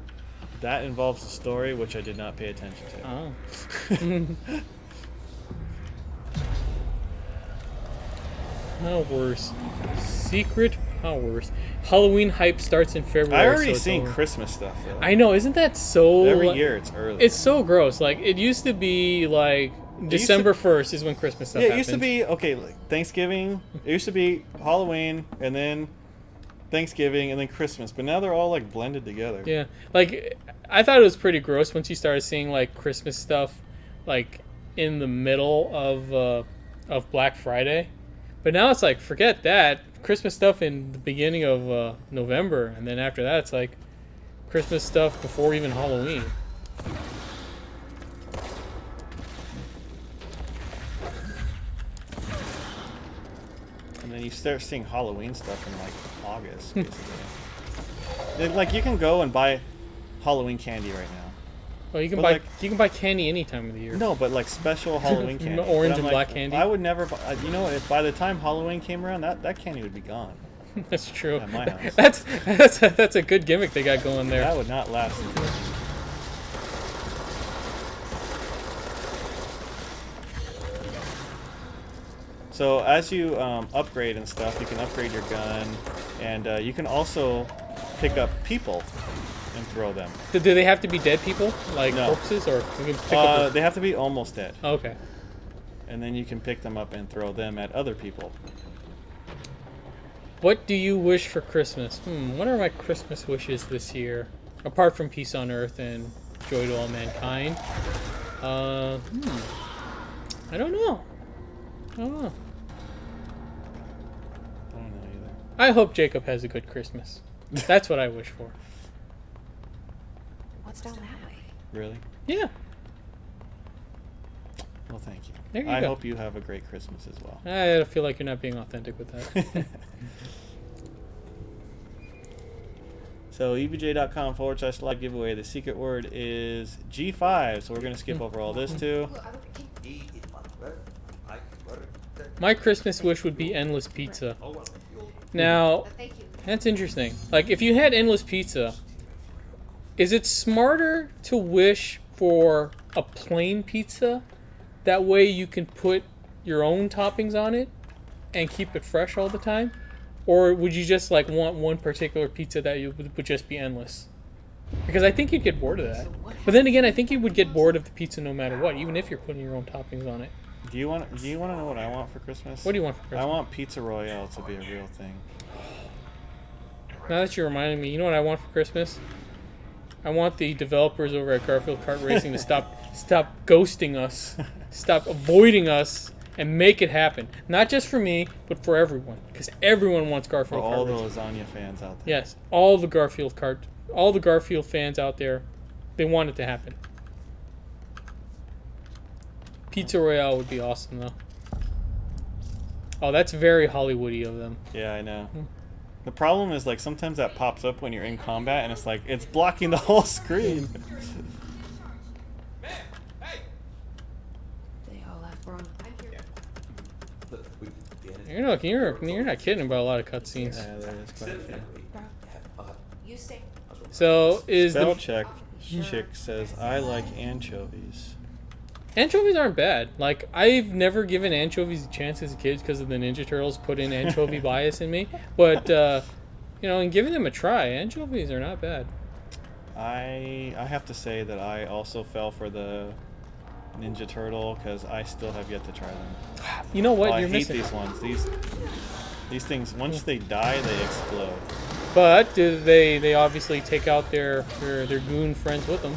That involves the story, which I did not pay attention to. Oh. Powers. Secret powers. Halloween hype starts in February. I already so it's seen over. Christmas stuff though. I know, isn't that so? Every year it's early. It's so gross. Like it used to be like December 1st is when Christmas stuff yeah, it happens. used to be okay. Like Thanksgiving. It used to be Halloween and then Thanksgiving and then Christmas, but now they're all like blended together. Yeah, like I thought it was pretty gross once you started seeing like Christmas stuff, like in the middle of Black Friday. But now it's like forget that Christmas stuff in the beginning of November, and then after that it's like Christmas stuff before even Halloween. And then you start seeing Halloween stuff in like August, basically. Like you can go and buy Halloween candy right now. Well, you can But, buy like- you can buy candy any time of the year. No, but like special Halloween candy. Orange But I'm and black candy? I would never. You know, if by the time Halloween came around, that candy would be gone. That's true. At my house. That's a good gimmick they got going there. That would not last. So as you upgrade and stuff, you can upgrade your gun, and you can also pick up people and throw them. Do they have to be dead people, like No. corpses, or you can pick up? They have to be almost dead, Oh, okay. and then you can pick them up and throw them at other people. What do you wish for Christmas? What are my Christmas wishes this year? Apart from peace on earth and joy to all mankind. I don't know. I don't know either. I hope Jacob has a good Christmas. That's what I wish for. What's down that way? Really? Yeah. Well, thank you. There you I go. hope you have a great Christmas as well. I feel like you're not being authentic with that. So evj.com/live giveaway. The secret word is G5. So we're gonna skip over all this too. My Christmas wish would be endless pizza. Now, Thank you. that's interesting. Like, if you had endless pizza, is it smarter to wish for a plain pizza? That way you can put your own toppings on it and keep it fresh all the time? Or would you just, like, want one particular pizza that you would just be endless? Because I think you'd get bored of that. But then again, I think you would get bored of the pizza no matter what, even if you're putting your own toppings on it. Do you want to know what I want for Christmas? What do you want for Christmas? I want Pizza Royale to be a real thing. Now that you're reminding me, you know what I want for Christmas? I want the developers over at Garfield Kart Racing to stop ghosting us, stop avoiding us, and make it happen. Not just for me, but for everyone, because everyone wants For Garfield Kart all the Racing. lasagna fans out there. Yes, all the Garfield fans out there, they want it to happen. Pizza Royale would be awesome, though. Oh, that's very Hollywoody of them. Yeah, I know. The problem is, like, sometimes that pops up when you're in combat, and it's like, it's blocking the whole screen. They all left wrong. You're not kidding about a lot of cutscenes. Yeah, there is quite a few. You stay. So is Spell the check chick says, I like anchovies. anchovies aren't bad. Like, I've never given anchovies a chance as a kid because of the Ninja Turtles put in anchovy bias in me. But in giving them a try, anchovies are not bad. I have to say that I also fell for the Ninja Turtle because I still have yet to try them. You know what? I You're hate missing. these ones. These things, once they die, they explode. But do they obviously take out their goon friends with them.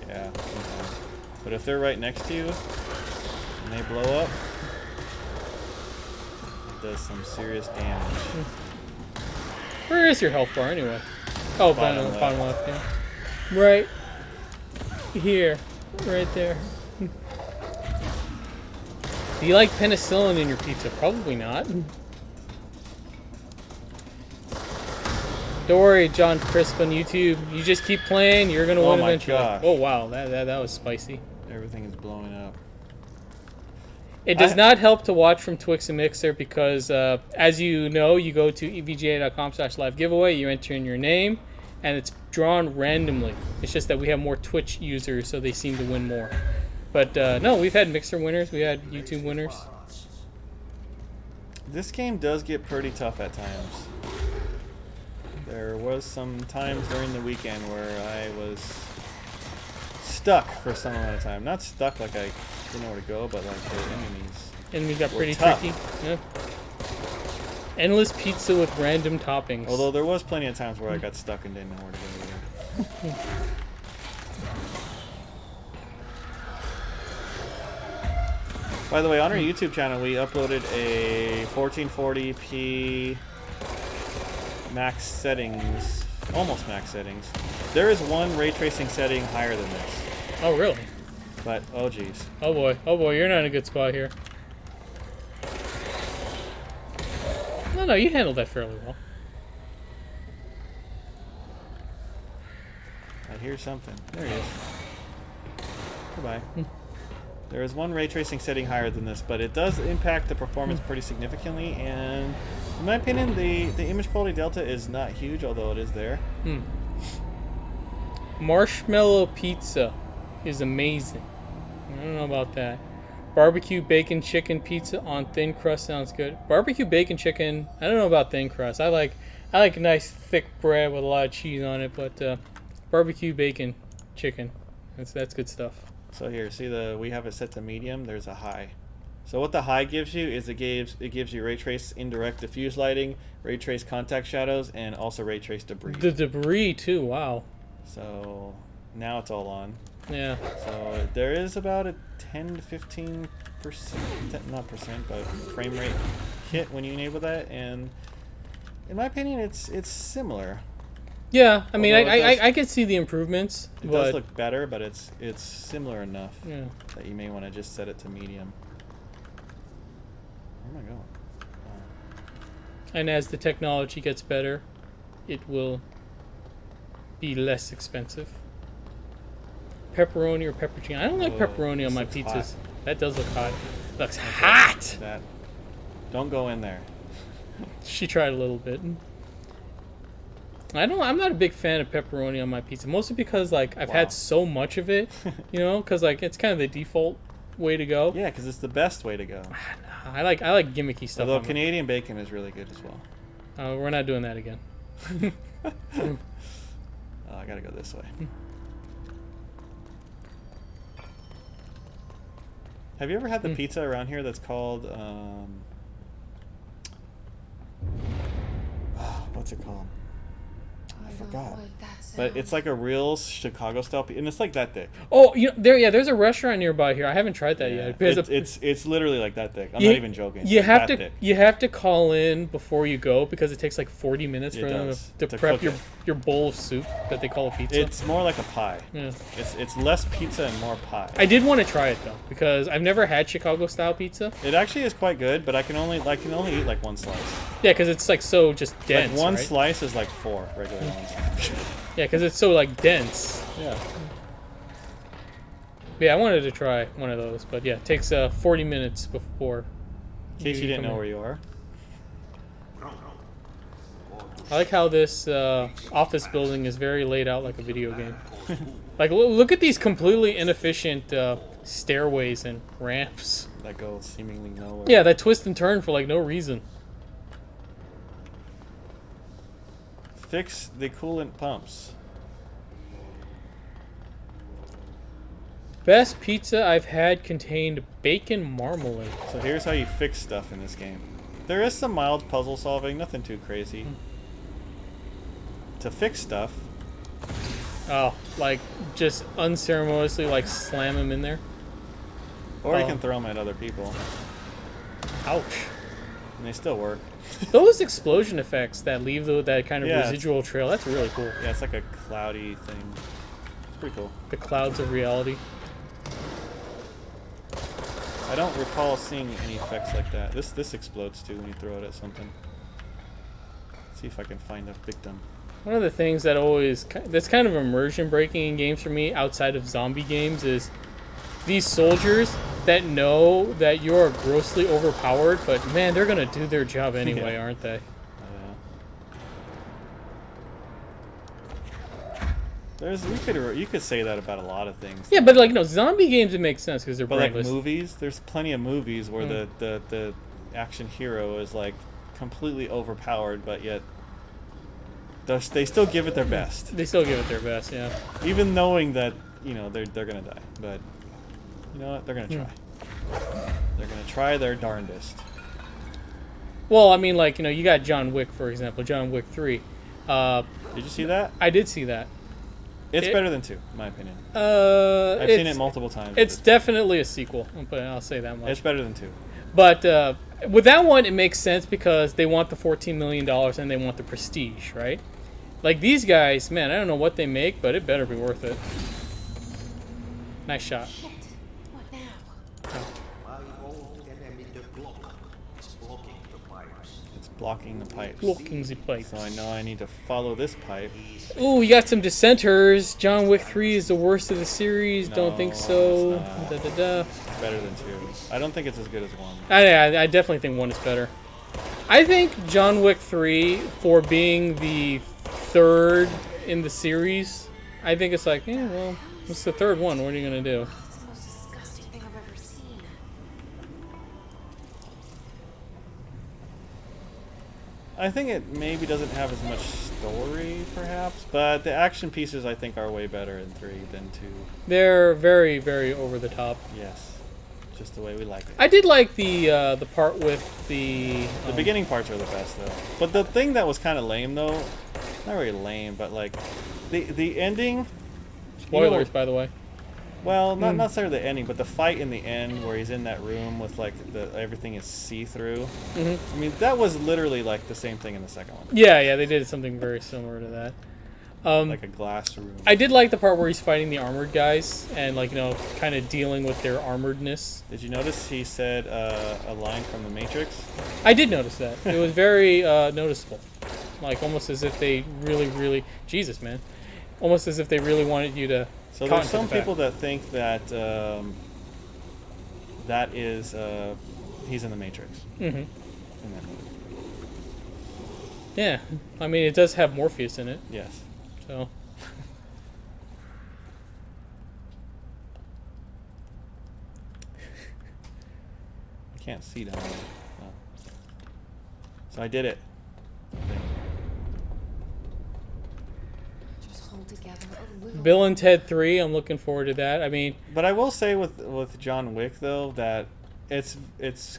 Yeah, sometimes. But if they're right next to you and they blow up, it does some serious damage. Where is your health bar anyway? Oh, Bottom bottom left. Yeah. Right here, right there. Do you like penicillin in your pizza? Probably not. Don't worry, John Crisp on YouTube. You just keep playing. You're gonna win my eventually. gosh. Oh wow, that was spicy. Everything is blowing up. It does not help to watch from Twix and Mixer because, as you know, you go to evga.com/live giveaway. You enter in your name, and it's drawn randomly. It's just that we have more Twitch users, so they seem to win more. But no, we've had Mixer winners. We had YouTube winners. This game does get pretty tough at times. There was some times during the weekend where I was stuck for some amount of time. Not stuck like I didn't know where to go, but like the enemies. And we got Were pretty tough. tricky. Yeah. Endless pizza with random toppings. Although there was plenty of times where I got stuck and didn't know where to go either. By the way, on our YouTube channel, we uploaded a 1440p max settings, almost max settings. There is one ray tracing setting higher than this, Oh really? but oh geez. Oh boy, you're not in a good spot here. No, you handled that fairly well. I hear something. There he is. Goodbye. There is one ray tracing setting higher than this, but it does impact the performance pretty significantly, and in my opinion, the image quality delta is not huge, although it is there. Marshmallow pizza is amazing. I don't know about that. Barbecue bacon chicken pizza on thin crust sounds good. Barbecue bacon chicken, I don't know about thin crust. I like nice thick bread with a lot of cheese on it, but barbecue bacon chicken, that's good stuff. So here, see we have it set to medium. There's a high. So what the high gives you is it gives you ray trace indirect diffuse lighting, ray trace contact shadows, and also ray trace debris. The debris too. Wow. So now it's all on. Yeah. So there is about a 10 to 15%, not percent, but frame rate hit when you enable that, and in my opinion, it's similar. Yeah, I mean, Although it I can see the improvements, It but does look better, but it's similar enough yeah. that you may want to just set it to medium. Where am I going? And as the technology gets better, it will be less expensive. Pepperoni or pepperoni? I don't like Whoa, pepperoni on this my looks pizzas. hot. That does look hot. Looks hot. That. Don't go in there. She tried a little bit. I'm not a big fan of pepperoni on my pizza, mostly because like I've Wow. had so much of it, because like it's kind of the default way to go. Yeah, because it's the best way to go. I like gimmicky stuff. Although on my- Canadian bacon is really good as well. We're not doing that again. Oh, I gotta go this way. Have you ever had the pizza around here that's called, what's it called? I forgot. But it's like a real Chicago style pizza, and it's like that thick. Oh, you know, there's a restaurant nearby here. I haven't tried that yet. Because It's literally like that thick. I'm not even joking. You like have that to thick. you have to call in before you go because it takes like 40 minutes for them to prep cook your bowl of soup that they call a pizza. It's more like a pie. Yeah. It's less pizza and more pie. I did want to try it though because I've never had Chicago style pizza. It actually is quite good, but I can only eat like one slice. Yeah, because it's like so just dense. Like one right? slice is like 4 regular ones. Yeah, because it's so like dense. Yeah. Yeah, I wanted to try one of those, but yeah, it takes 40 minutes before. In case you didn't know where you are. I like how this office building is very laid out like a video game. Like, look at these completely inefficient stairways and ramps. That go seemingly nowhere. Yeah, that twist and turn for like no reason. Fix the coolant pumps. Best pizza I've had contained bacon marmalade. So here's how you fix stuff in this game. There is some mild puzzle solving, nothing too crazy. To fix stuff. Oh, like just unceremoniously like slam them in there. Or you can throw them at other people. Ouch. And they still work. Those explosion effects that leave that kind of Yeah, residual trail, that's really cool. Yeah, it's like a cloudy thing. It's pretty cool. The clouds of reality. I don't recall seeing any effects like that. This explodes too when you throw it at something. Let's see if I can find a victim. One of the things that's kind of immersion breaking in games for me outside of zombie games is these soldiers that know that you're grossly overpowered, but man, they're gonna do their job anyway, aren't they? You could say that about a lot of things. Yeah, but like zombie games it makes sense because they're But like brainless. movies, there's plenty of movies where the action hero is like completely overpowered, but yet they still give it their best. They still give it their best, yeah. Even knowing that they're gonna die, but you know what? They're gonna try. They're gonna try their darndest. Well, I mean, like you got John Wick for example, John Wick 3. Did you see that? I did see that. It's better than 2, in my opinion. I've seen it multiple times. It's definitely a sequel, but I'll say that much. It's better than 2. But with that one, it makes sense because they want the $14 million and they want the prestige, right? Like these guys, man, I don't know what they make, but it better be worth it. Nice shot. Shit. What now? It's blocking the pipes. Blocking the pipes. So I know I need to follow this pipe. Ooh, you got some dissenters. John Wick 3 is the worst of the series. No, Don't think so. it's not. Da, da, da. It's better than 2. I don't think it's as good as 1. I definitely think 1 is better. I think John Wick 3, for being the 3rd in the series, I think it's like, yeah, well, it's the 3rd one. What are you going to do? It's the most disgusting thing I've ever seen. I think it maybe doesn't have as much story, perhaps, but the action pieces I think are way better in 3 than 2. They're very, very over the top. Yes, just the way we like it. I did like the part with the beginning parts are the best though. But the thing that was kind of lame though, not really lame, but like the ending. Spoilers, by the way. Well, not necessarily the ending, but the fight in the end where he's in that room with like everything is see-through. I mean, that was literally like the same thing in the second one. Yeah, they did something very similar to that. Like a glass room. I did like the part where he's fighting the armored guys and like kind of dealing with their armoredness. Did you notice he said a line from The Matrix? I did notice that. It was very noticeable, like almost as if they really, Jesus, man, almost as if they really wanted you to. So there's some people that think that that is he's in The Matrix. In that movie. Yeah, I mean it does have Morpheus in it. Yes. So. I can't see down there. Oh. So I did it. I think. Just hold together a little. Bill and Ted 3, I'm looking forward to that. I mean, But I will say with John Wick though that it's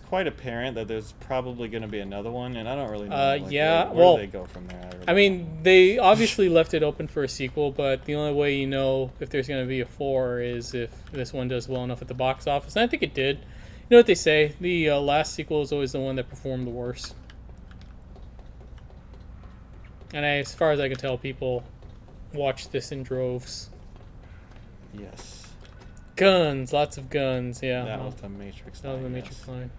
quite apparent that there's probably going to be another one, and I don't really know. yeah, where well, they go from there. I mean, they obviously left it open for a sequel, but the only way you know if there's going to be a 4 is if this one does well enough at the box office. And I think it did. You know what they say? The last sequel is always the one that performed the worst. And as far as I can tell, people watch this in droves. Yes. Guns, lots of guns, yeah. That was the Matrix. That was the line, Matrix yes. line.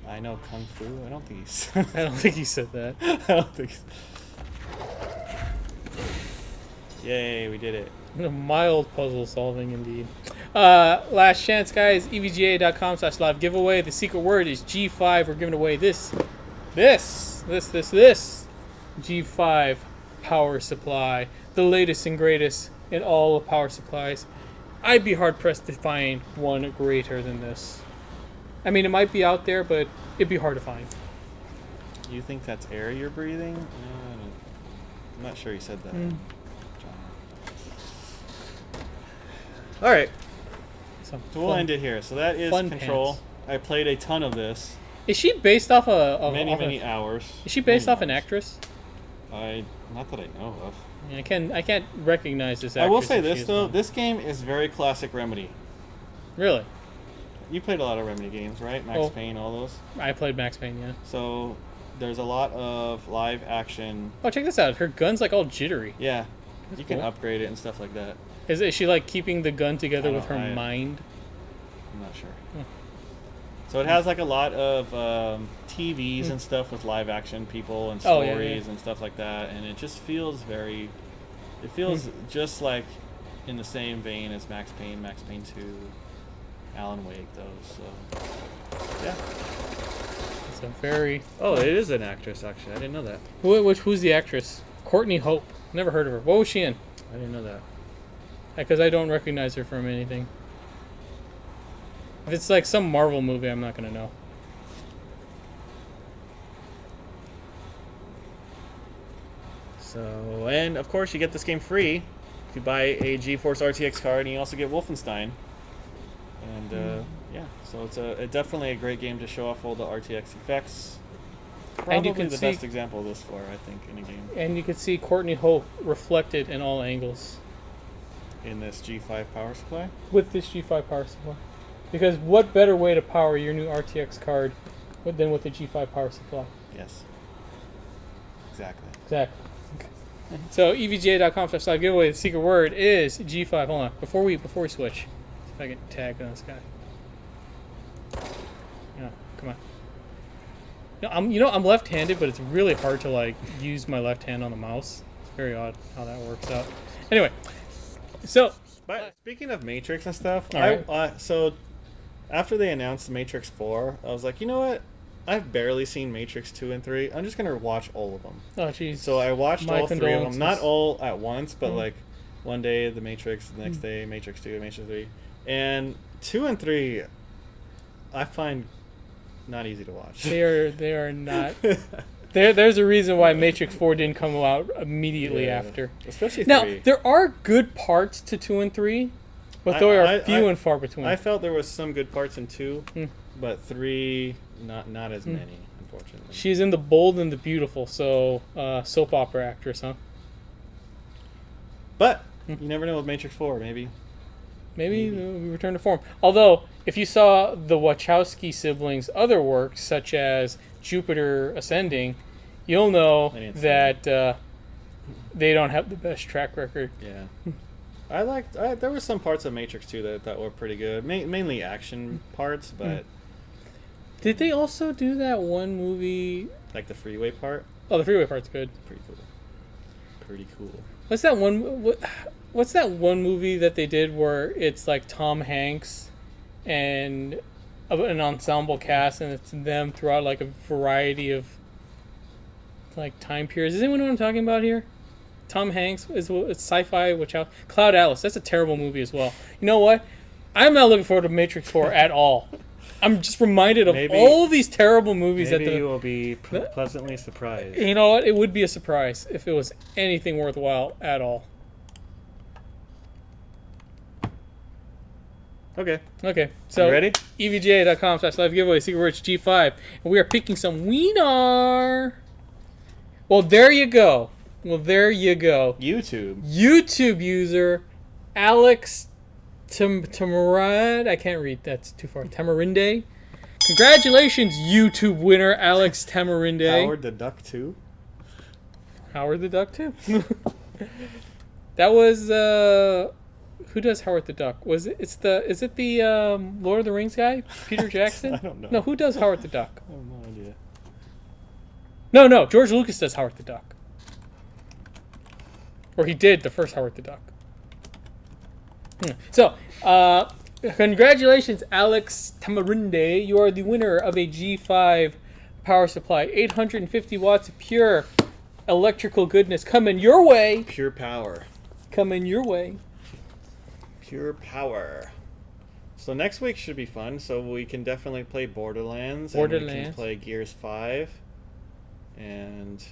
I know Kung Fu. I don't think he's. I don't think he said that. I don't think so. Yay, we did it. Mild puzzle solving indeed. Last chance, guys. EVGA.com/live giveaway. The secret word is G5. We're giving away this G5 power supply. The latest and greatest in all of power supplies. I'd be hard pressed to find one greater than this. I mean, it might be out there, but it'd be hard to find. You think that's air you're breathing? I'm not sure you said that. John. All right. Some So we'll end it here. So that is fun Control. pants. I played a ton of this. Is she based off Many hours. Is she based Many off an hours. actress? Not that I know of. I can't recognize this actress. I will say if she this is though. one. This game is very classic Remedy. Really? You played a lot of Remedy games, right? Max Oh. Payne, all those. I played Max Payne, yeah. So there's a lot of live action. Oh, check this out. Her gun's like all jittery. Yeah, That's you can cool. upgrade it and stuff like that. Is she like keeping the gun together I with her don't- I- mind? I'm not sure. Hmm. So it has like a lot of TVs and stuff with live action people and Oh, stories yeah. and stuff like that, and it just feels very. It feels just like in the same vein as Max Payne 2, Alan Wake, those. So yeah. It's a very. Oh, it is an actress actually. I didn't know that. Who's the actress? Courtney Hope. Never heard of her. What was she in? I didn't know that. Because I don't recognize her from anything. If it's like some Marvel movie, I'm not gonna know. So, and of course, you get this game free if you buy a GeForce RTX card, and you also get Wolfenstein. And yeah, so it's definitely a great game to show off all the RTX effects. And you Probably can the see- best example of this for, I think, in a game. And you can see Courtney Hope reflected in all angles In this G5 power supply. with this G5 power supply. Because what better way to power your new RTX card than with the G5 power supply? Yes. Exactly. Exactly. So EVGA.com/live giveaway. The secret word is G5. Hold on. Before we switch, see if I can tag on this guy. Yeah, come on. I'm left-handed, but it's really hard to like use my left hand on the mouse. It's very odd how that works out. Anyway, so But speaking of Matrix and stuff, All right. so after they announced Matrix 4, I was like, you know what? I've barely seen Matrix 2 and 3. I'm just going to watch all of them. oh jeez. So I watched My all 3 of them. condolences. Not all at once, but Mhm. like one day The Matrix, the next day Matrix 2, Matrix 3. And 2 and 3, I find not easy to watch. they are not. There's a reason why Matrix 4 didn't come out immediately Yeah. after. Especially 3. Now there are good parts to 2 and 3, but they are few and far between. I felt there was some good parts in 2, Mm. but 3, not as many, unfortunately. She's in The Bold and the Beautiful, so soap opera actress, huh? But you never know with Matrix 4, maybe. Maybe we return to form. Although, if you saw the Wachowski siblings' other works, such as Jupiter Ascending, you'll know I didn't see that they don't have the best track record. Yeah. There were some parts of Matrix 2 that I thought were pretty good. Mainly action parts, but Did they also do that one movie? like the freeway part, Oh, the freeway part's good. pretty cool. Pretty cool. What's that one? What's that one movie that they did where it's like Tom Hanks and an ensemble cast, and it's them throughout like a variety of like time periods? Does anyone know what I'm talking about here? Tom Hanks it's sci-fi. Which Cloud Atlas. That's a terrible movie as well. You know what? I'm not looking forward to Matrix 4 at all. I'm just reminded of Maybe- all these terrible movies Maybe that you will be pleasantly surprised. You know what? It would be a surprise if it was anything worthwhile at all. Okay. Okay, so You ready? EVGA.com/live giveaway, secret words G5, and we are picking some wiener. Well, there you go. YouTube. YouTube user Alex Tamarad. I can't read. That's too far. Tamarinde. Congratulations, YouTube winner Alex Tamarinde. Howard the Duck 2. Howard the Duck too. That was who does Howard the Duck? Is it the Lord of the Rings guy? Peter Jackson? I don't know. No, who does Howard the Duck? I have no idea. No, George Lucas does Howard the Duck. Or he did the first Howard the Duck. So, congratulations, Alex Tamarinde. You are the winner of a G5 power supply. 850 watts of pure electrical goodness coming your way. Pure power. Coming your way. Pure power. So next week should be fun. So we can definitely play Borderlands. And we can play Gears 5. And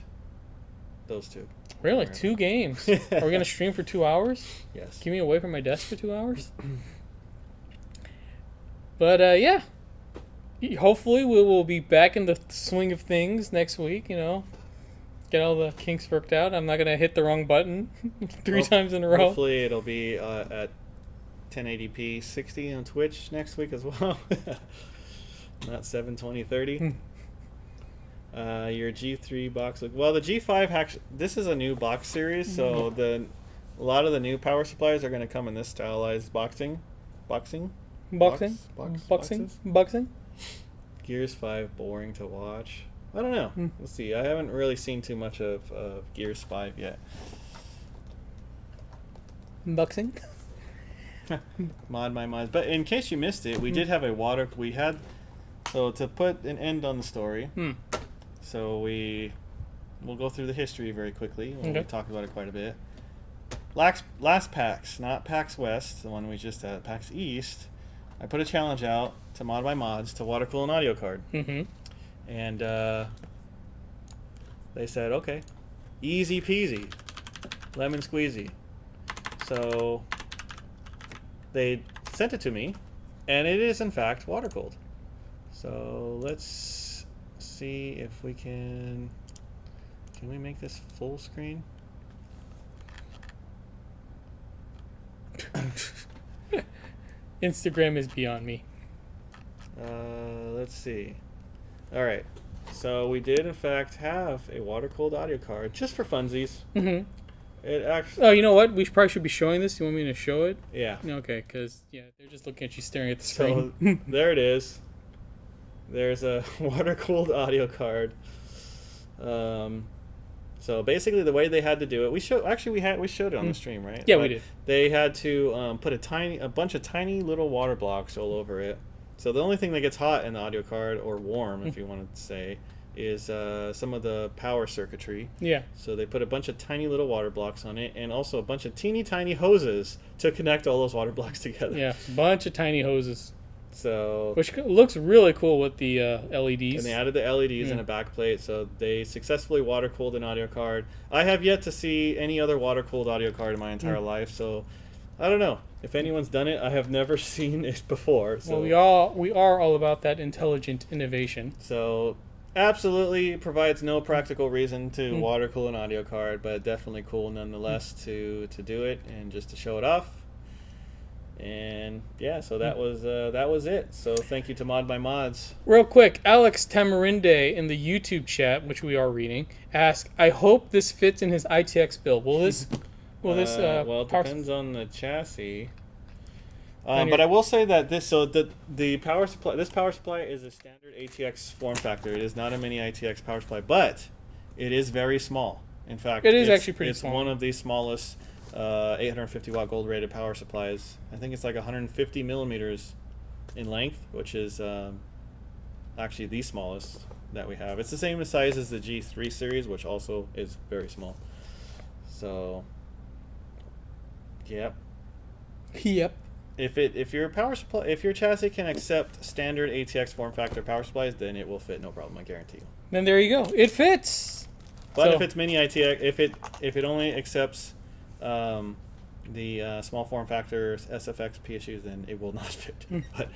those two. Really? Right. 2 games? Are we going to stream for 2 hours? Yes. Keep me away from my desk for 2 hours? But, yeah. Hopefully we will be back in the swing of things next week, you know. Get all the kinks worked out. I'm not going to hit the wrong button 3 times in a row. Hopefully it'll be at 1080p 60 on Twitch next week as well. Not 720/30. Your G3 box. Well, the G5 actually, this is a new box series, so a lot of the new power supplies are going to come in this stylized boxing. Boxing? Boxes? Boxing? Gears 5 boring to watch. I don't know. We'll see. I haven't really seen too much of Gears 5 yet. Boxing? Mod my mods. But in case you missed it, we did have so to put an end on the story. So we'll go through the history very quickly. We talked about it quite a bit. Last PAX, not PAX West, the one we just had, PAX East, I put a challenge out to Mod by Mods to water cool an audio card. And they said, okay, easy peasy, lemon squeezy. So they sent it to me, and it is in fact water cooled. So let's see if we can we make this full screen? Instagram is beyond me. Let's see. All right. So we did in fact have a water cooled audio card just for funsies. It actually. Oh, you know what? We probably should be showing this. You want me to show it? Yeah. Okay, because they're just looking at you staring at the screen. So there it is. There's a water cooled audio card. So basically, the way they had to do it, we showed it on the stream, right? Yeah, but we did. They had to put a bunch of tiny little water blocks all over it. So the only thing that gets hot in the audio card, or warm, if you want to say, is some of the power circuitry. Yeah. So they put a bunch of tiny little water blocks on it, and also a bunch of teeny tiny hoses to connect all those water blocks together. Yeah, bunch of tiny hoses. So, which looks really cool with the LEDs. And they added the LEDs and a backplate, so they successfully water cooled an audio card. I have yet to see any other water cooled audio card in my entire life, so I don't know if anyone's done it. I have never seen it before. So well, we are all about that intelligent innovation. So absolutely provides no practical reason to water cool an audio card, but definitely cool nonetheless to do it and just to show it off. And yeah, so that was it. So thank you to Mod by Mods. Real quick, Alex Tamarinde in the YouTube chat, which we are reading, asked, "I hope this fits in his ITX build. Will this? Well, it depends on the chassis. But I will say that the power supply. This power supply is a standard ATX form factor. It is not a mini ITX power supply, but it is very small. In fact, it is actually pretty small. It's one of the smallest 850 watt gold rated power supplies. I think it's like 150 millimeters in length, which is actually the smallest that we have. It's the same size as the G3 series, which also is very small. So, yep. if your power supply, if your chassis can accept standard ATX form factor power supplies, then it will fit, no problem. I guarantee you. Then there you go. It fits. But So- if it's mini ITX, if it only accepts the small form factor SFX PSUs, then it will not fit. But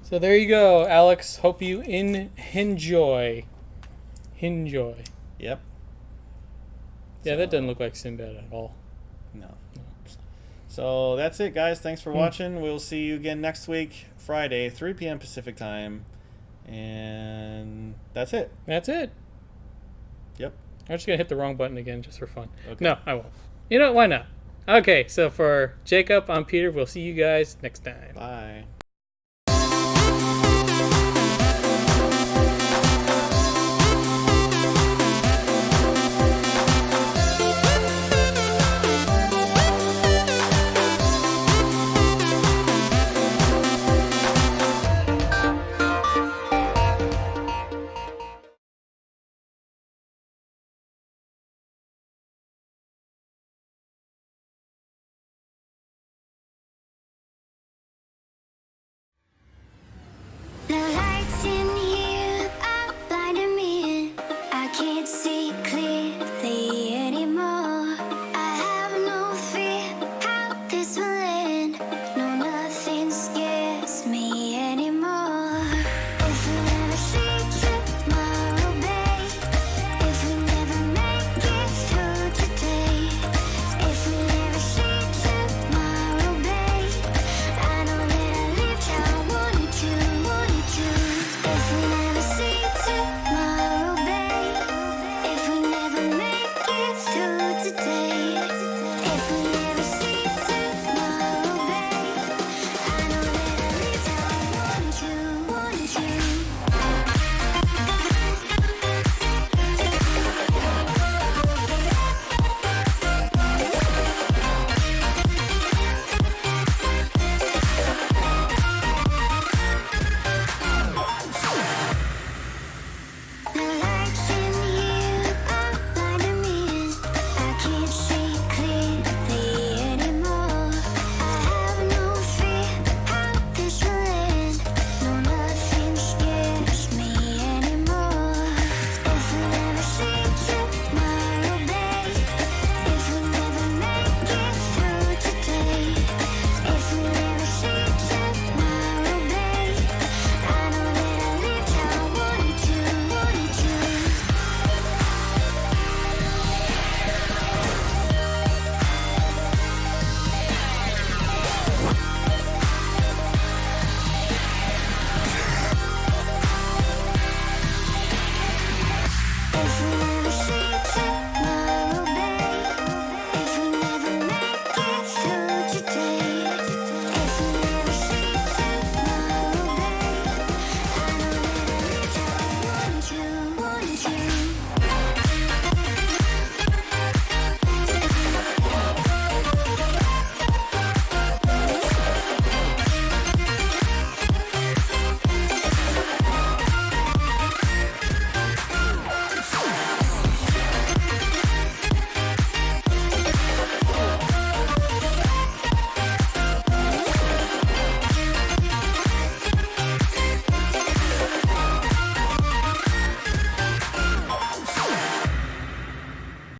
So there you go, Alex. Hope you enjoy. Enjoy. yep. Yeah, that doesn't look like Sinbad at all. No. So that's it, guys. Thanks for watching. We'll see you again next week, Friday, 3 p.m. Pacific time. And that's it. That's it. Yep. I'm just going to hit the wrong button again just for fun. Okay. No, I won't. You know, why not? Okay, so for Jacob, I'm Peter. We'll see you guys next time. Bye.